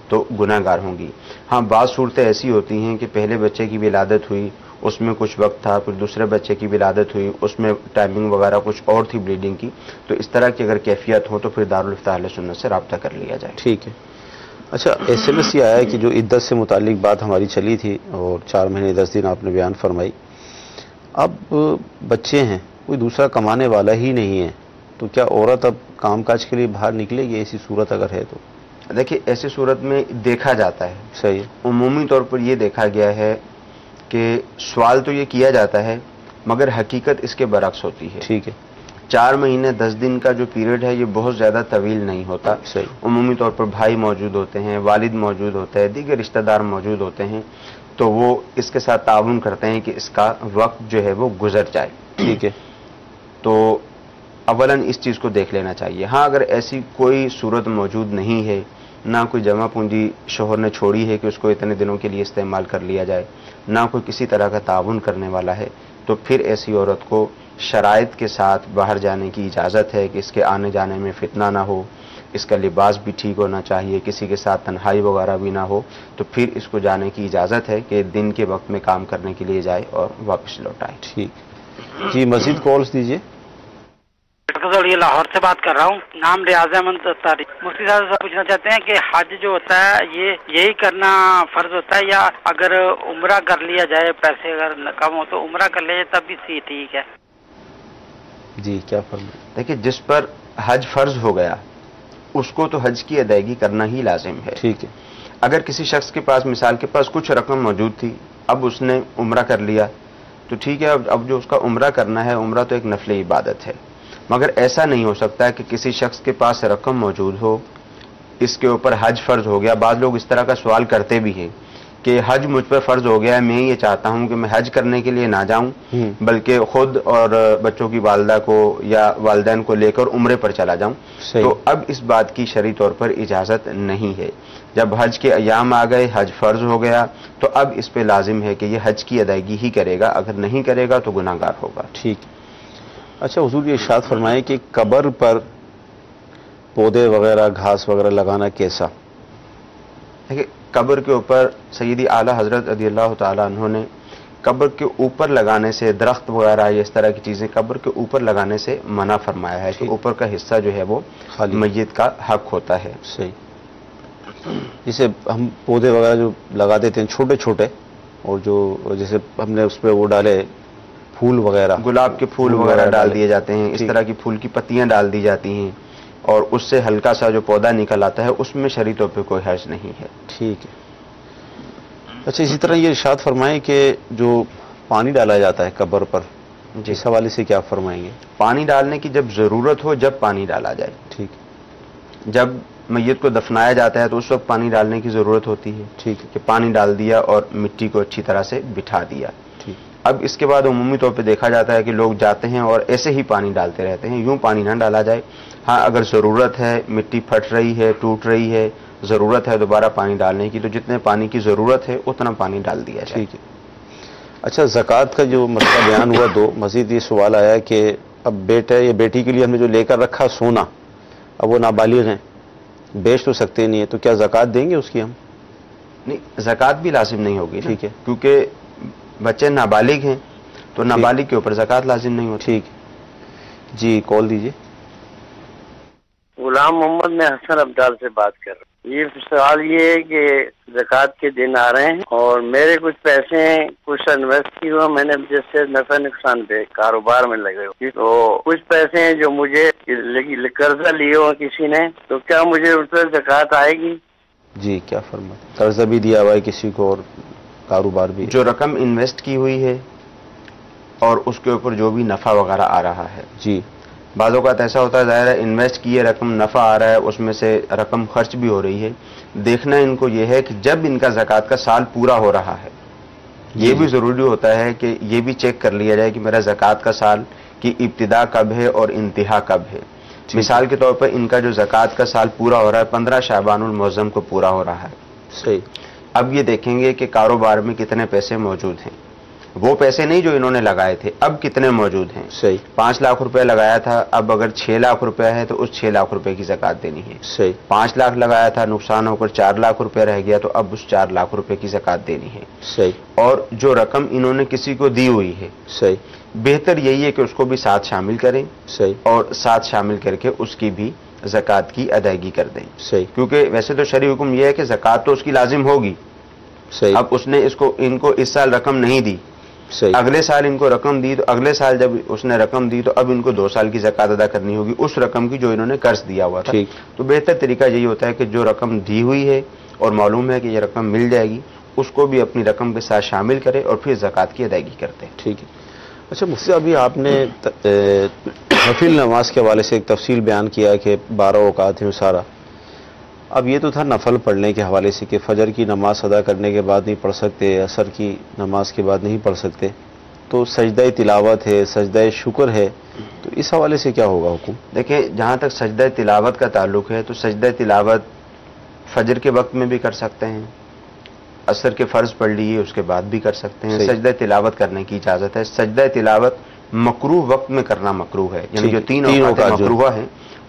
تو گناہ گار ہوں گی. ہاں بعض صورتیں ایسی ہوتی ہیں کہ پہلے بچے کی ولادت ہوئی, اس میں کچھ وقت تھا، پھر دوسرے بچے کی ولادت ہوئی، اس میں ٹائمنگ وغیرہ کچھ اور تھی بلیڈنگ کی، تو اس طرح کی اگر کیفیت ہو تو پھر دارالفتہ اہل سنت سے رابطہ کر لیا جائے. ٹھیک ہے. اچھا، ایس ایم ایس یہ آیا کہ جو عدت سے متعلق بات ہماری چلی تھی اور 4 مہینے 10 دن آپ نے بیان فرمائی، اب بچے ہیں، کوئی دوسرا کمانے والا ہی نہیں ہے، تو کیا عورت اب کام کاج کے لیے باہر نکلے گی ایسی صورت اگر ہے تو؟ دیکھیے ایسی صورت میں دیکھا جاتا ہے، صحیح، عمومی طور پر یہ دیکھا گیا ہے کہ سوال تو یہ کیا جاتا ہے مگر حقیقت اس کے برعکس ہوتی ہے. ٹھیک ہے. 4 مہینے 10 دن کا جو پیریڈ ہے یہ بہت زیادہ طویل نہیں ہوتا. صحیح. عمومی طور پر بھائی موجود ہوتے ہیں، والد موجود ہوتے ہیں، دیگر رشتہ دار موجود ہوتے ہیں، تو وہ اس کے ساتھ تعاون کرتے ہیں کہ اس کا وقت جو ہے وہ گزر جائے. ٹھیک ہے. تو اولاً اس چیز کو دیکھ لینا چاہیے. ہاں اگر ایسی کوئی صورت موجود نہیں ہے، نہ کوئی جمع پونجی شوہر نے چھوڑی ہے کہ اس کو اتنے دنوں کے لیے استعمال کر لیا جائے، نہ کوئی کسی طرح کا تعاون کرنے والا ہے، تو پھر ایسی عورت کو شرائط کے ساتھ باہر جانے کی اجازت ہے کہ اس کے آنے جانے میں فتنہ نہ ہو، اس کا لباس بھی ٹھیک ہونا چاہیے، کسی کے ساتھ تنہائی وغیرہ بھی نہ ہو، تو پھر اس کو جانے کی اجازت ہے کہ دن کے وقت میں کام کرنے کے لیے جائے اور واپس لوٹ آئے. ٹھیک جی، مزید کالز دیجیے. یہ لاہور سے بات کر رہا ہوں، نام ریاض احمد طارق. مفتی صاحب سے پوچھنا چاہتے ہیں کہ حج جو ہوتا ہے یہی کرنا فرض ہوتا ہے، یا اگر عمرہ کر لیا جائے، پیسے اگر کم ہو تو عمرہ کر لیا جائے تب بھی ٹھیک ہے؟ جی کیا فرمائیں؟ دیکھیے جس پر حج فرض ہو گیا اس کو تو حج کی ادائیگی کرنا ہی لازم ہے. ٹھیک ہے. اگر کسی شخص کے پاس مثال کے پاس کچھ رقم موجود تھی، اب اس نے عمرہ کر لیا تو ٹھیک ہے، اب جو اس کا عمرہ کرنا ہے، عمرہ تو ایک نفلی عبادت ہے، مگر ایسا نہیں ہو سکتا کہ کسی شخص کے پاس رقم موجود ہو، اس کے اوپر حج فرض ہو گیا. بعض لوگ اس طرح کا سوال کرتے بھی ہیں کہ حج مجھ پر فرض ہو گیا ہے، میں یہ چاہتا ہوں کہ میں حج کرنے کے لیے نہ جاؤں بلکہ خود اور بچوں کی والدہ کو یا والدین کو لے کر عمرے پر چلا جاؤں. تو اب اس بات کی شرعی طور پر اجازت نہیں ہے. جب حج کے ایام آ گئے، حج فرض ہو گیا، تو اب اس پہ لازم ہے کہ یہ حج کی ادائیگی ہی کرے گا، اگر نہیں کرے گا تو گناہ گار ہوگا. ٹھیک. اچھا حضور یہ ارشاد فرمائیں کہ قبر پر پودے وغیرہ گھاس وغیرہ لگانا کیسا؟ دیکھیے قبر کے اوپر سیدی اعلیٰ حضرت رضی اللہ تعالیٰ عنہ نے قبر کے اوپر لگانے سے، درخت وغیرہ یا اس طرح کی چیزیں قبر کے اوپر لگانے سے منع فرمایا ہے کہ اوپر کا حصہ جو ہے وہ میت کا حق ہوتا ہے. صحیح. جسے ہم پودے وغیرہ جو لگا دیتے ہیں چھوٹے چھوٹے، اور جو جیسے ہم نے اس پہ وہ ڈالے پھول وغیرہ، گلاب کے پھول وغیرہ ڈال دیے جاتے ہیں، اس طرح کی پھول کی پتیاں ڈال دی جاتی ہیں اور اس سے ہلکا سا جو پودا نکل آتا ہے، اس میں شرعی طور پہ کوئی حرج نہیں ہے. ٹھیک ہے. اچھا اسی طرح یہ ارشاد فرمائیں کہ جو پانی ڈالا جاتا ہے قبر پر، اس حوالے سے کیا فرمائیں گے؟ پانی ڈالنے کی جب ضرورت ہو جب پانی ڈالا جائے. ٹھیک. جب میت کو دفنایا جاتا ہے تو اس وقت پانی ڈالنے کی ضرورت ہوتی ہے. ٹھیک کہ پانی ڈال دیا اور مٹی کو اچھی طرح سے بٹھا دیا. اب اس کے بعد عمومی طور پہ دیکھا جاتا ہے کہ لوگ جاتے ہیں اور ایسے ہی پانی ڈالتے رہتے ہیں، یوں پانی نہ ڈالا جائے. ہاں اگر ضرورت ہے، مٹی پھٹ رہی ہے، ٹوٹ رہی ہے، ضرورت ہے دوبارہ پانی ڈالنے کی، تو جتنے پانی کی ضرورت ہے اتنا پانی ڈال دیا جائے. ٹھیک ہے. اچھا زکوٰۃ کا جو مسئلہ بیان ہوا دو، مزید یہ سوال آیا کہ اب بیٹا یا بیٹی کے لیے ہم نے جو لے کر رکھا سونا، اب وہ نابالغ ہیں، بیچ تو سکتے نہیں ہے، تو کیا زکوٰۃ دیں گے اس کی ہم؟ نہیں، زکوٰۃ بھی لازم نہیں ہوگی. ٹھیک ہے. کیونکہ بچے نابالغ ہیں تو نابالغ کے اوپر زکوٰۃ لازم نہیں ہوتی. ٹھیک. جی کال دیجیے. غلام محمد میں حسن عبدال سے بات کر رہا ہوں. یہ سوال یہ ہے کہ زکوٰۃ کے دن آ رہے ہیں اور میرے کچھ پیسے ہیں، کچھ انویسٹ کی ہوا میں نے، جیسے نفع نقصان پہ کاروبار میں لگے ہوئے، تو کچھ پیسے ہیں جو مجھے قرضہ لیے ہوا کسی نے، تو کیا مجھے اس پر زکوٰۃ آئے گی؟ جی کیا فرمائیں؟ قرضہ بھی دیا ہوا ہے کسی کو اور کاروبار بھی. جو رقم انویسٹ کی ہوئی ہے اور اس کے اوپر جو بھی نفع وغیرہ آ رہا ہے، جی بعض اوقات ایسا ہوتا ہے، ظاہر ہے انویسٹ کیے رقم نفع آ رہا ہے، اس میں سے رقم خرچ بھی ہو رہی ہے. دیکھنا ان کو یہ ہے کہ جب ان کا زکوٰۃ کا سال پورا ہو رہا ہے، یہ بھی ضروری ہوتا ہے کہ یہ بھی چیک کر لیا جائے کہ میرا زکوٰۃ کا سال کی ابتدا کب ہے اور انتہا کب ہے. مثال کے طور پر ان کا جو زکوٰۃ کا سال پورا ہو رہا ہے 15 شعبان المعظم کو پورا ہو رہا ہے. صحیح. اب یہ دیکھیں گے کہ کاروبار میں کتنے پیسے موجود ہیں، وہ پیسے نہیں جو انہوں نے لگائے تھے، اب کتنے موجود ہیں. صحیح. 5 لاکھ روپے لگایا تھا، اب اگر 6 لاکھ روپے ہے تو اس 6 لاکھ روپے کی زکوٰۃ دینی ہے. صحیح. 5 لاکھ لگایا تھا، نقصان ہو کر 4 لاکھ روپے رہ گیا تو اب اس 4 لاکھ روپے کی زکوٰۃ دینی ہے. صحیح. اور جو رقم انہوں نے کسی کو دی ہوئی ہے، صحیح، بہتر یہی ہے کہ اس کو بھی ساتھ شامل کریں. صحیح. اور ساتھ شامل کر کے اس کی بھی زکوٰۃ کی ادائیگی کر دیں. صحیح. کیونکہ ویسے تو شرعی حکم یہ ہے کہ زکوٰۃ تو اس کی لازم ہوگی. صحیح. اب اس نے ان کو اس سال رقم نہیں دی، صحیح، اگلے سال ان کو رقم دی، تو اگلے سال جب اس نے رقم دی تو اب ان کو 2 سال کی زکوٰۃ ادا کرنی ہوگی اس رقم کی جو انہوں نے قرض دیا ہوا تھا. ٹھیک. تو بہتر طریقہ یہی ہوتا ہے کہ جو رقم دی ہوئی ہے اور معلوم ہے کہ یہ رقم مل جائے گی، اس کو بھی اپنی رقم کے ساتھ شامل کرے اور پھر زکوٰۃ کی ادائیگی کرتے ہیں. ٹھیک ہے. اچھا مفتی، ابھی آپ نے نفل نماز کے حوالے سے ایک تفصیل بیان کیا کہ 12 اوقات ہیں سارا. اب یہ تو تھا نفل پڑھنے کے حوالے سے کہ فجر کی نماز ادا کرنے کے بعد نہیں پڑھ سکتے، عصر کی نماز کے بعد نہیں پڑھ سکتے. تو سجدہ تلاوت ہے، سجدہ شکر ہے، تو اس حوالے سے کیا ہوگا حکم؟ دیکھیں، جہاں تک سجدہ تلاوت کا تعلق ہے تو سجدہ تلاوت فجر کے وقت میں بھی کر سکتے ہیں، عصر کے فرض پڑھ لیے اس کے بعد بھی کر سکتے ہیں. سجدہ تلاوت کرنے کی اجازت ہے. سجدہ تلاوت مکروہ وقت میں کرنا مکروہ ہے، یعنی جو 3 اوقات مکروہ ہیں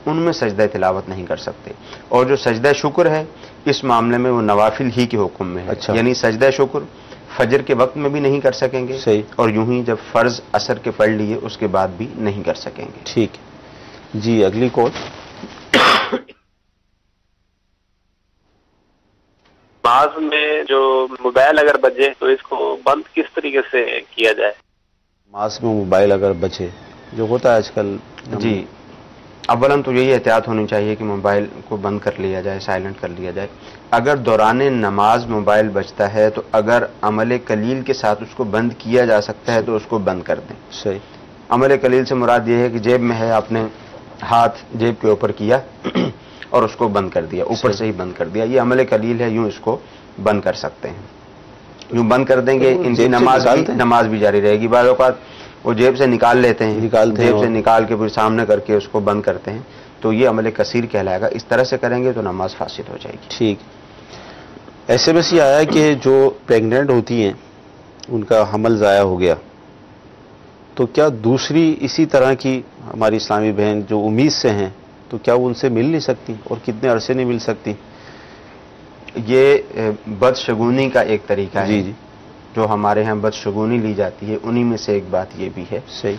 ان میں سجدہ تلاوت نہیں کر سکتے. اور جو سجدہ شکر ہے اس معاملے میں وہ نوافل ہی کے حکم میں ہے. اچھا. یعنی سجدہ شکر فجر کے وقت میں بھی نہیں کر سکیں گے. صحیح. اور یوں ہی جب فرض عصر کے پڑھ لیے اس کے بعد بھی نہیں کر سکیں گے. ٹھیک. جی اگلی کال. نماز میں جو موبائل اگر بجے تو اس کو بند کس طریقے سے کیا جائے؟ نماز میں موبائل اگر بچے جو ہوتا ہے آج کل. جی، اولاً تو یہی احتیاط ہونی چاہیے کہ موبائل کو بند کر لیا جائے، سائلنٹ کر لیا جائے. اگر دوران نماز موبائل بجتا ہے تو اگر عمل قلیل کے ساتھ اس کو بند کیا جا سکتا ہے تو اس کو بند کر دیں. صحیح. عمل قلیل سے مراد یہ ہے کہ جیب میں ہے، آپ نے ہاتھ جیب کے اوپر کیا اور اس کو بند کر دیا، اوپر سے ہی بند کر دیا، یہ عمل قلیل ہے، یوں اس کو بند کر سکتے ہیں. یوں بند کر دیں گے ان کی نماز بھی جاری رہے گی. بعض اوقات وہ جیب سے نکال لیتے ہیں، جیب سے نکال کے پھر سامنے کر کے اس کو بند کرتے ہیں، تو یہ عمل کثیر کہلائے گا. اس طرح سے کریں گے تو نماز فاسد ہو جائے گی. ٹھیک. ایس ایم ایس یہ آیا کہ جو پریگننٹ ہوتی ہیں ان کا حمل ضائع ہو گیا تو کیا دوسری اسی طرح کی ہماری اسلامی بہن جو امید سے ہیں تو کیا وہ ان سے مل نہیں سکتی اور کتنے عرصے نہیں مل سکتی؟ یہ بدشگونی کا ایک طریقہ ہے. جی جی. جو ہمارے ہاں بدشگونی لی جاتی ہے انہی میں سے ایک بات یہ بھی ہے. صحیح.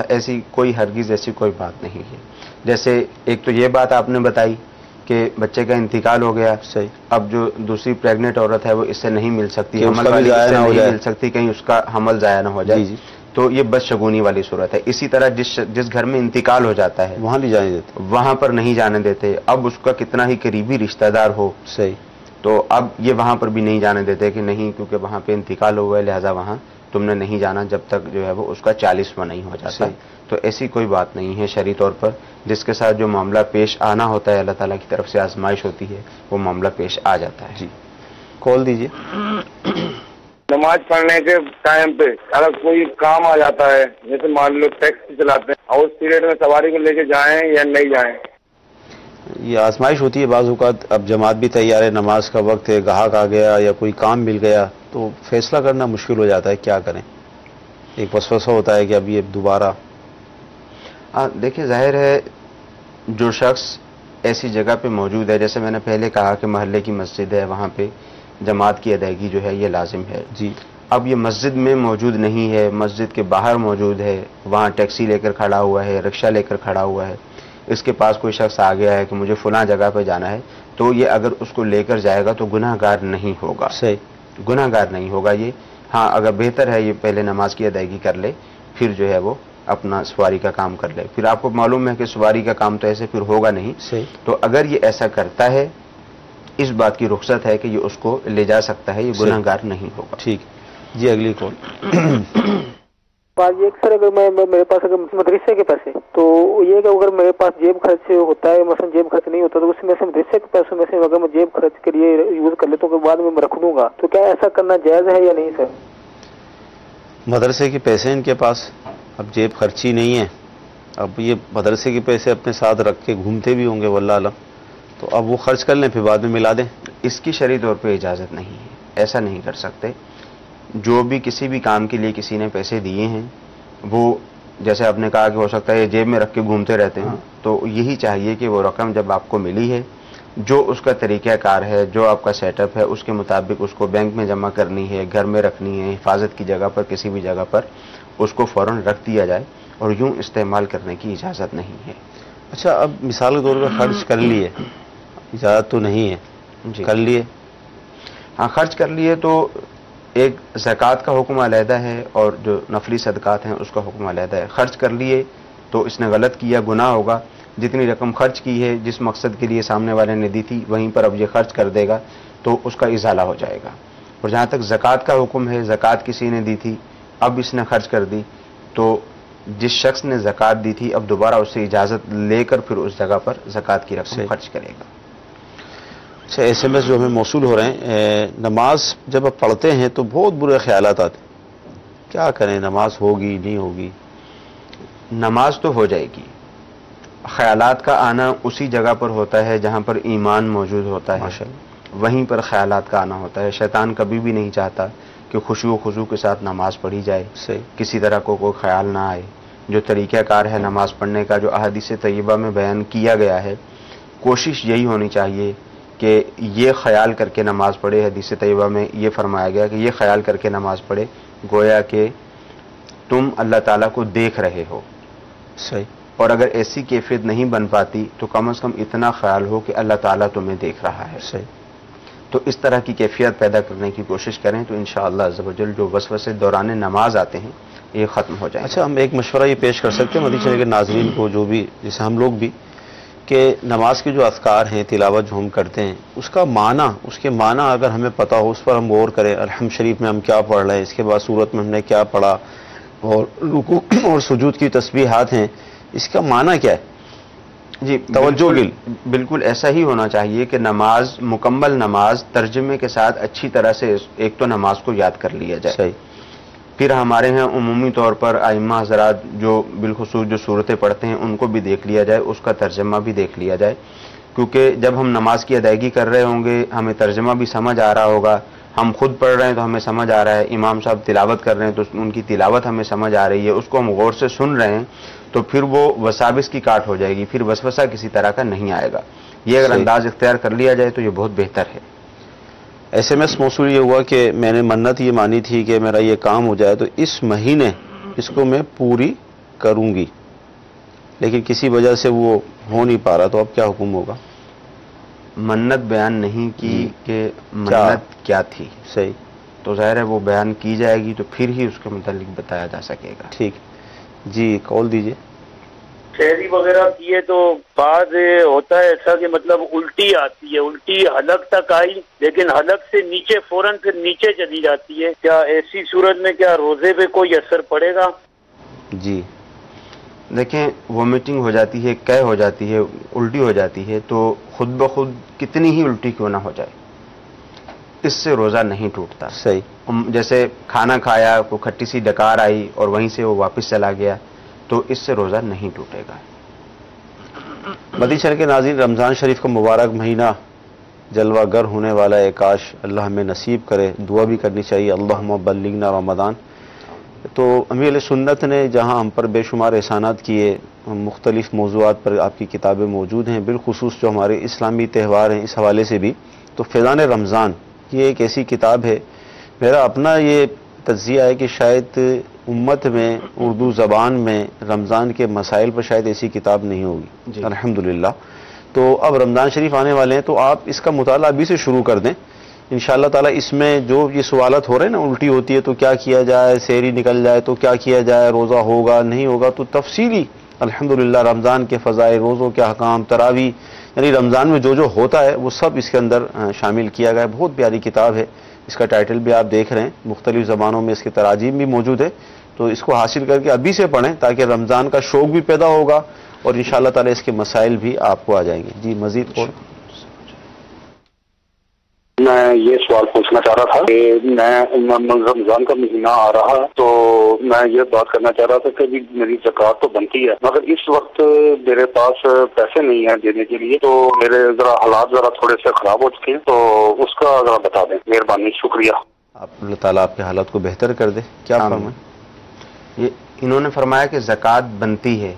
ایسی کوئی ہرگز ایسی کوئی بات نہیں ہے. جیسے ایک تو یہ بات آپ نے بتائی کہ بچے کا انتقال ہو گیا. صحیح. اب جو دوسری پریگننٹ عورت ہے وہ اس سے نہیں مل سکتی، حمل والی اس سے نہیں مل سکتی، کہیں اس کا حمل ضائع نہ ہو جائے. جی. تو یہ بدشگونی والی صورت ہے. اسی طرح جس گھر میں انتقال ہو جاتا ہے وہاں نہیں جانے دیتے، وہاں پر نہیں جانے دیتے. اب اس کا کتنا ہی قریبی رشتہ دار ہو. صحیح. تو اب یہ وہاں پر بھی نہیں جانے دیتے کہ نہیں، کیونکہ وہاں پہ انتقال ہوا ہے لہٰذا وہاں تم نے نہیں جانا جب تک جو ہے وہ اس کا 40واں نہیں ہو جاتا. تو ایسی کوئی بات نہیں ہے شرعی طور پر. جس کے ساتھ جو معاملہ پیش آنا ہوتا ہے اللہ تعالیٰ کی طرف سے آزمائش ہوتی ہے وہ معاملہ پیش آ جاتا ہے. جی کال دیجیے. نماز پڑھنے کے ٹائم پہ اگر کوئی کام آ جاتا ہے، جیسے مان لو ٹیکسی چلاتے ہیں اور اس پیریڈ میں سواری کو لے کے جائیں یا نہیں جائیں، یہ آزمائش ہوتی ہے. بعض اوقات اب جماعت بھی تیار ہے، نماز کا وقت ہے، گاہک آ گیا یا کوئی کام مل گیا تو فیصلہ کرنا مشکل ہو جاتا ہے. کیا کریں؟ ایک وسوسہ ہوتا ہے کہ اب یہ دوبارہ. دیکھیں، ظاہر ہے جو شخص ایسی جگہ پہ موجود ہے، جیسے میں نے پہلے کہا کہ محلے کی مسجد ہے، وہاں پہ جماعت کی ادائیگی جو ہے یہ لازم ہے. جی. اب یہ مسجد میں موجود نہیں ہے، مسجد کے باہر موجود ہے، وہاں ٹیکسی لے کر کھڑا ہوا ہے، رکشہ لے کر کھڑا ہوا ہے، اس کے پاس کوئی شخص آ گیا ہے کہ مجھے فلاں جگہ پہ جانا ہے، تو یہ اگر اس کو لے کر جائے گا تو گناہ گار نہیں ہوگا. صحیح. گناہ گار نہیں ہوگا یہ. ہاں، اگر بہتر ہے یہ پہلے نماز کی ادائیگی کر لے، پھر جو ہے وہ اپنا سواری کا کام کر لے. پھر آپ کو معلوم ہے کہ سواری کا کام تو ایسے پھر ہوگا نہیں. صحیح. تو اگر یہ ایسا کرتا ہے، اس بات کی رخصت ہے کہ یہ اس کو لے جا سکتا ہے، یہ گناہ گار نہیں ہوگا. ٹھیک. جی اگلی کال. یہ سر اگر میرے پاس اگر مدرسے کے پیسے تو یہ کہ اگر میرے پاس جیب خرچ ہوتا ہے، مثلا جیب خرچ نہیں ہوتا تو اس میں سے مدرسے کے پیسوں میں سے اگر میں جیب خرچ کے لیے یوز کر لیتا ہوں کہ بعد میں رکھ دوں گا، تو کیا ایسا کرنا جائز ہے یا نہیں سر؟ مدرسے کے پیسے ان کے پاس، اب جیب خرچی نہیں ہے، اب یہ مدرسے کے پیسے اپنے ساتھ رکھ کے گھومتے بھی ہوں گے واللہ علم، تو اب وہ خرچ کر لیں پھر بعد میں ملا دیں. اس کی شرعی طور پہ اجازت نہیں ہے، ایسا نہیں کر سکتے. جو بھی کسی بھی کام کے لیے کسی نے پیسے دیے ہیں وہ جیسے آپ نے کہا کہ ہو سکتا ہے یہ جیب میں رکھ کے گھومتے رہتے ہیں، تو یہی چاہیے کہ وہ رقم جب آپ کو ملی ہے جو اس کا طریقہ کار ہے، جو آپ کا سیٹ اپ ہے، اس کے مطابق اس کو بینک میں جمع کرنی ہے، گھر میں رکھنی ہے، حفاظت کی جگہ پر کسی بھی جگہ پر اس کو فوراً رکھ دیا جائے اور یوں استعمال کرنے کی اجازت نہیں ہے۔ اچھا، اب مثال کے طور پر خرچ کر لیے، اجازت تو نہیں ہے، جی کر لیے، ہاں خرچ کر لیے تو ایک زکوٰۃ کا حکم علیحدہ ہے اور جو نفلی صدقات ہیں اس کا حکم علیحدہ ہے۔ خرچ کر لیے تو اس نے غلط کیا، گناہ ہوگا۔ جتنی رقم خرچ کی ہے، جس مقصد کے لیے سامنے والے نے دی تھی، وہیں پر اب یہ خرچ کر دے گا تو اس کا ازالہ ہو جائے گا۔ اور جہاں تک زکوٰۃ کا حکم ہے، زکوٰۃ کسی نے دی تھی، اب اس نے خرچ کر دی، تو جس شخص نے زکوٰۃ دی تھی اب دوبارہ اس سے اجازت لے کر پھر اس جگہ پر زکوٰۃ کی رقم خرچ کرے گا۔ اچھا، ایس ایم ایس جو ہمیں موصول ہو رہے ہیں، نماز جب آپ پڑھتے ہیں تو بہت برے خیالات آتے ہیں، کیا کریں، نماز ہوگی نہیں ہوگی؟ نماز تو ہو جائے گی، خیالات کا آنا اسی جگہ پر ہوتا ہے جہاں پر ایمان موجود ہوتا ہے، وہیں پر خیالات کا آنا ہوتا ہے۔ شیطان کبھی بھی نہیں چاہتا کہ خشوع و خضوع کے ساتھ نماز پڑھی جائے، کسی طرح کو کوئی خیال نہ آئے۔ جو طریقہ کار ہے نماز پڑھنے کا، جو احادیث طیبہ میں بیان کیا گیا ہے، کوشش یہی ہونی چاہیے کہ یہ خیال کر کے نماز پڑھے۔ حدیث طیبہ میں یہ فرمایا گیا کہ یہ خیال کر کے نماز پڑھے گویا کہ تم اللہ تعالیٰ کو دیکھ رہے ہو، صحیح، اور اگر ایسی کیفیت نہیں بن پاتی تو کم از کم اتنا خیال ہو کہ اللہ تعالیٰ تمہیں دیکھ رہا ہے، صحیح۔ تو اس طرح کی کیفیت پیدا کرنے کی کوشش کریں تو انشاءاللہ عز و جل جو وسوسے دوران نماز آتے ہیں یہ ختم ہو جائے۔ اچھا، ہم ایک مشورہ یہ پیش کر سکتے ہیں مدی چلے کے ناظرین کو، جو بھی جیسے ہم لوگ بھی، کہ نماز کے جو اذکار ہیں، تلاوت جو ہم کرتے ہیں، اس کا معنی، اس کے معنی اگر ہمیں پتہ ہو، اس پر ہم غور کریں۔ الحمد شریف میں ہم کیا پڑھ رہے ہیں، اس کے بعد سورت میں ہم نے کیا پڑھا، اور رکوع اور سجود کی تسبیحات ہیں، اس کا معنی کیا ہے؟ جی توجہ بالکل ایسا ہی ہونا چاہیے کہ نماز، مکمل نماز ترجمے کے ساتھ اچھی طرح سے ایک تو نماز کو یاد کر لیا جائے، صحیح۔ پھر ہمارے ہاں عمومی طور پر ائمہ حضرات جو بالخصوص جو صورتیں پڑھتے ہیں ان کو بھی دیکھ لیا جائے، اس کا ترجمہ بھی دیکھ لیا جائے، کیونکہ جب ہم نماز کی ادائیگی کر رہے ہوں گے ہمیں ترجمہ بھی سمجھ آ رہا ہوگا، ہم خود پڑھ رہے ہیں تو ہمیں سمجھ آ رہا ہے، امام صاحب تلاوت کر رہے ہیں تو ان کی تلاوت ہمیں سمجھ آ رہی ہے، اس کو ہم غور سے سن رہے ہیں، تو پھر وہ وساوس کی کاٹ ہو جائے گی، پھر وسوسہ کسی طرح کا نہیں آئے گا۔ یہ اگر انداز اختیار کر لیا جائے تو یہ بہت بہتر ہے۔ ایس ایم ایس موصول یہ ہوا کہ میں نے منت یہ مانی تھی کہ میرا یہ کام ہو جائے تو اس مہینے اس کو میں پوری کروں گی، لیکن کسی وجہ سے وہ ہو نہیں پا رہا، تو اب کیا حکم ہوگا؟ منت بیان نہیں کی کہ منت کیا تھی، صحیح، تو ظاہر ہے وہ بیان کی جائے گی تو پھر ہی اس کے متعلق بتایا جا سکے گا۔ ٹھیک، جی کال دیجئے۔ شہری وغیرہ کیے تو بعض ہوتا ہے ایسا کہ مطلب الٹی آتی ہے، الٹی حلق تک آئی لیکن حلق سے نیچے فوراً پھر نیچے چلی جاتی ہے، کیا ایسی صورت میں کیا روزے پہ کوئی اثر پڑے گا؟ جی دیکھیں، وومیٹنگ ہو جاتی ہے، قے ہو جاتی ہے، الٹی ہو جاتی ہے، تو خود بخود کتنی ہی الٹی کیوں نہ ہو جائے اس سے روزہ نہیں ٹوٹتا۔ صحیح، جیسے کھانا کھایا، کوئی کھٹی سی ڈکار آئی اور وہیں سے وہ واپس چلا گیا تو اس سے روزہ نہیں ٹوٹے گا۔ مدی چل کے ناظرین، رمضان شریف کا مبارک مہینہ جلوہ گر ہونے والا ہے، کاش اللہ ہمیں نصیب کرے، دعا بھی کرنی چاہیے، اللہم بلغنا رمضان۔ تو امیر علیہ سنت نے جہاں ہم پر بے شمار احسانات کیے، مختلف موضوعات پر آپ کی کتابیں موجود ہیں، بالخصوص جو ہمارے اسلامی تہوار ہیں اس حوالے سے بھی، تو فیضان رمضان یہ ایک ایسی کتاب ہے، میرا اپنا یہ تجزیہ ہے کہ شاید امت میں اردو زبان میں رمضان کے مسائل پر شاید ایسی کتاب نہیں ہوگی، الحمدللہ۔ تو اب رمضان شریف آنے والے ہیں تو آپ اس کا مطالعہ ابھی سے شروع کر دیں انشاءاللہ تعالیٰ۔ اس میں جو یہ سوالات ہو رہے ہیں نا، الٹی ہوتی ہے تو کیا کیا جائے، سحری نکل جائے تو کیا کیا جائے، روزہ ہوگا نہیں ہوگا، تو تفصیلی الحمدللہ رمضان کے فضائل، روزوں کے احکام، تراویح، یعنی رمضان میں جو جو ہوتا ہے وہ سب اس کے اندر شامل کیا گیا ہے۔ بہت پیاری کتاب ہے، اس کا ٹائٹل بھی آپ دیکھ رہے ہیں، مختلف زبانوں میں اس کے تراجیم بھی موجود ہے، تو اس کو حاصل کر کے ابھی سے پڑھیں تاکہ رمضان کا شوق بھی پیدا ہوگا اور انشاءاللہ تعالی اس کے مسائل بھی آپ کو آ جائیں گے۔ جی مزید اور میں یہ سوال پوچھنا چاہ رہا تھا کہ میں رمضان کا مہینہ آ رہا تو میں یہ بات کرنا چاہ رہا تھا کہ میری زکوٰۃ تو بنتی ہے مگر اس وقت میرے پاس پیسے نہیں ہیں دینے کے لیے، تو میرے ذرا حالات ذرا تھوڑے سے خراب ہو چکے ہیں، تو اس کا ذرا بتا دیں، مہربانی، شکریہ۔ آپ اللہ تعالیٰ آپ کے حالات کو بہتر کر دے. کیا فرمائیں؟ یہ انہوں نے فرمایا کہ زکوٰۃ بنتی ہے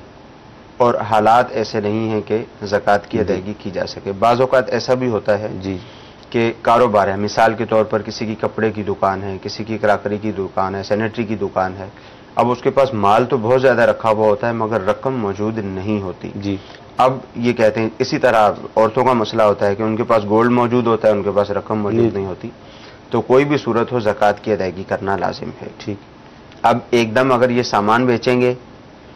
اور حالات ایسے نہیں ہیں کہ زکوٰۃ کی ادائیگی کی جا سکے. بعض اوقات ایسا بھی ہوتا ہے جی کہ کاروبار ہے، مثال کے طور پر کسی کی کپڑے کی دکان ہے، کسی کی کراکری کی دکان ہے، سینیٹری کی دکان ہے. اب اس کے پاس مال تو بہت زیادہ رکھا ہوا ہوتا ہے مگر رقم موجود نہیں ہوتی. جی اب یہ کہتے ہیں اسی طرح عورتوں کا مسئلہ ہوتا ہے کہ ان کے پاس گولڈ موجود ہوتا ہے، ان کے پاس رقم موجود نہیں ہوتی. تو کوئی بھی صورت ہو زکوٰۃ کی ادائیگی کرنا لازم ہے. ٹھیک. اب ایک دم اگر یہ سامان بیچیں گے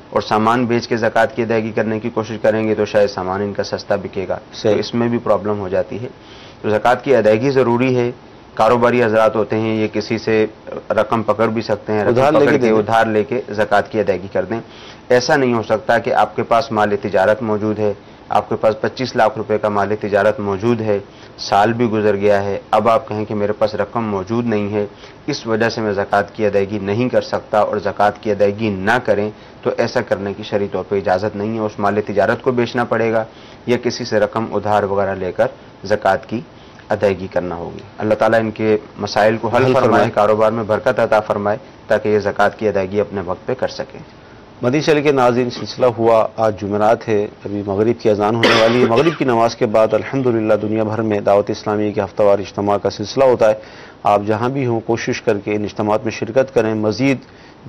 اور سامان بیچ کے زکوٰۃ کی ادائیگی کرنے کی کوشش کریں گے تو شاید سامان ان کا سستا بکے گا، تو اس میں بھی پرابلم ہو جاتی ہے. تو زکوٰۃ کی ادائیگی ضروری ہے. کاروباری حضرات ہوتے ہیں یہ کسی سے رقم پکڑ بھی سکتے ہیں، ادھار لے کے زکوٰۃ کی ادائیگی کر دیں. ایسا نہیں ہو سکتا کہ آپ کے پاس مال تجارت موجود ہے، آپ کے پاس 25 لاکھ روپے کا مال تجارت موجود ہے، سال بھی گزر گیا ہے، اب آپ کہیں کہ میرے پاس رقم موجود نہیں ہے، اس وجہ سے میں زکوٰۃ کی ادائیگی نہیں کر سکتا اور زکوٰۃ کی ادائیگی نہ کریں، تو ایسا کرنے کی شرعی طور پہ اجازت نہیں ہے. اس مال تجارت کو بیچنا پڑے گا یا کسی سے رقم ادھار وغیرہ لے کر زکوٰۃ کی ادائیگی کرنا ہوگی. اللہ تعالیٰ ان کے مسائل کو حل فرمائے، کاروبار میں برکت عطا فرمائے تاکہ یہ زکوٰۃ کی ادائیگی اپنے وقت پہ کر سکیں. مدنی چینل کے ناظرین، سلسلہ ہوا آج جمعرات ہے، ابھی مغرب کی اذان ہونے والی ہے. مغرب کی نماز کے بعد الحمدللہ دنیا بھر میں دعوت اسلامی کے ہفتہ وار اجتماع کا سلسلہ ہوتا ہے. آپ جہاں بھی ہوں کوشش کر کے ان اجتماعات میں شرکت کریں، مزید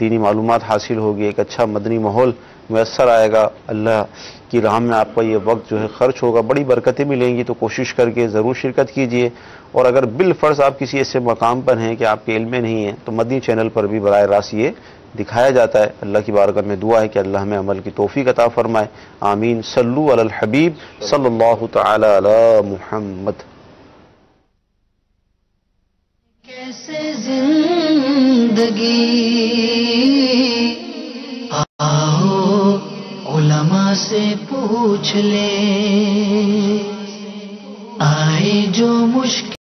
دینی معلومات حاصل ہوگی، ایک اچھا مدنی ماحول میسر آئے گا. اللہ کی راہ میں آپ کا یہ وقت جو ہے خرچ ہوگا، بڑی برکتیں ملیں گی. تو کوشش کر کے ضرور شرکت کیجئے. اور اگر بالفرض آپ کسی ایسے مقام پر ہیں کہ آپ کے علم میں نہیں ہے تو مدنی چینل پر بھی براہ راست یہ دکھایا جاتا ہے. اللہ کی بارگاہ میں دعا ہے کہ اللہ ہمیں عمل کی توفیق عطا فرمائے. آمین. صلو علی الحبیب صلی اللہ تعالی علی محمد. کیسے زندگی آؤ علماء سے پوچھ لے، آئے جو مشکل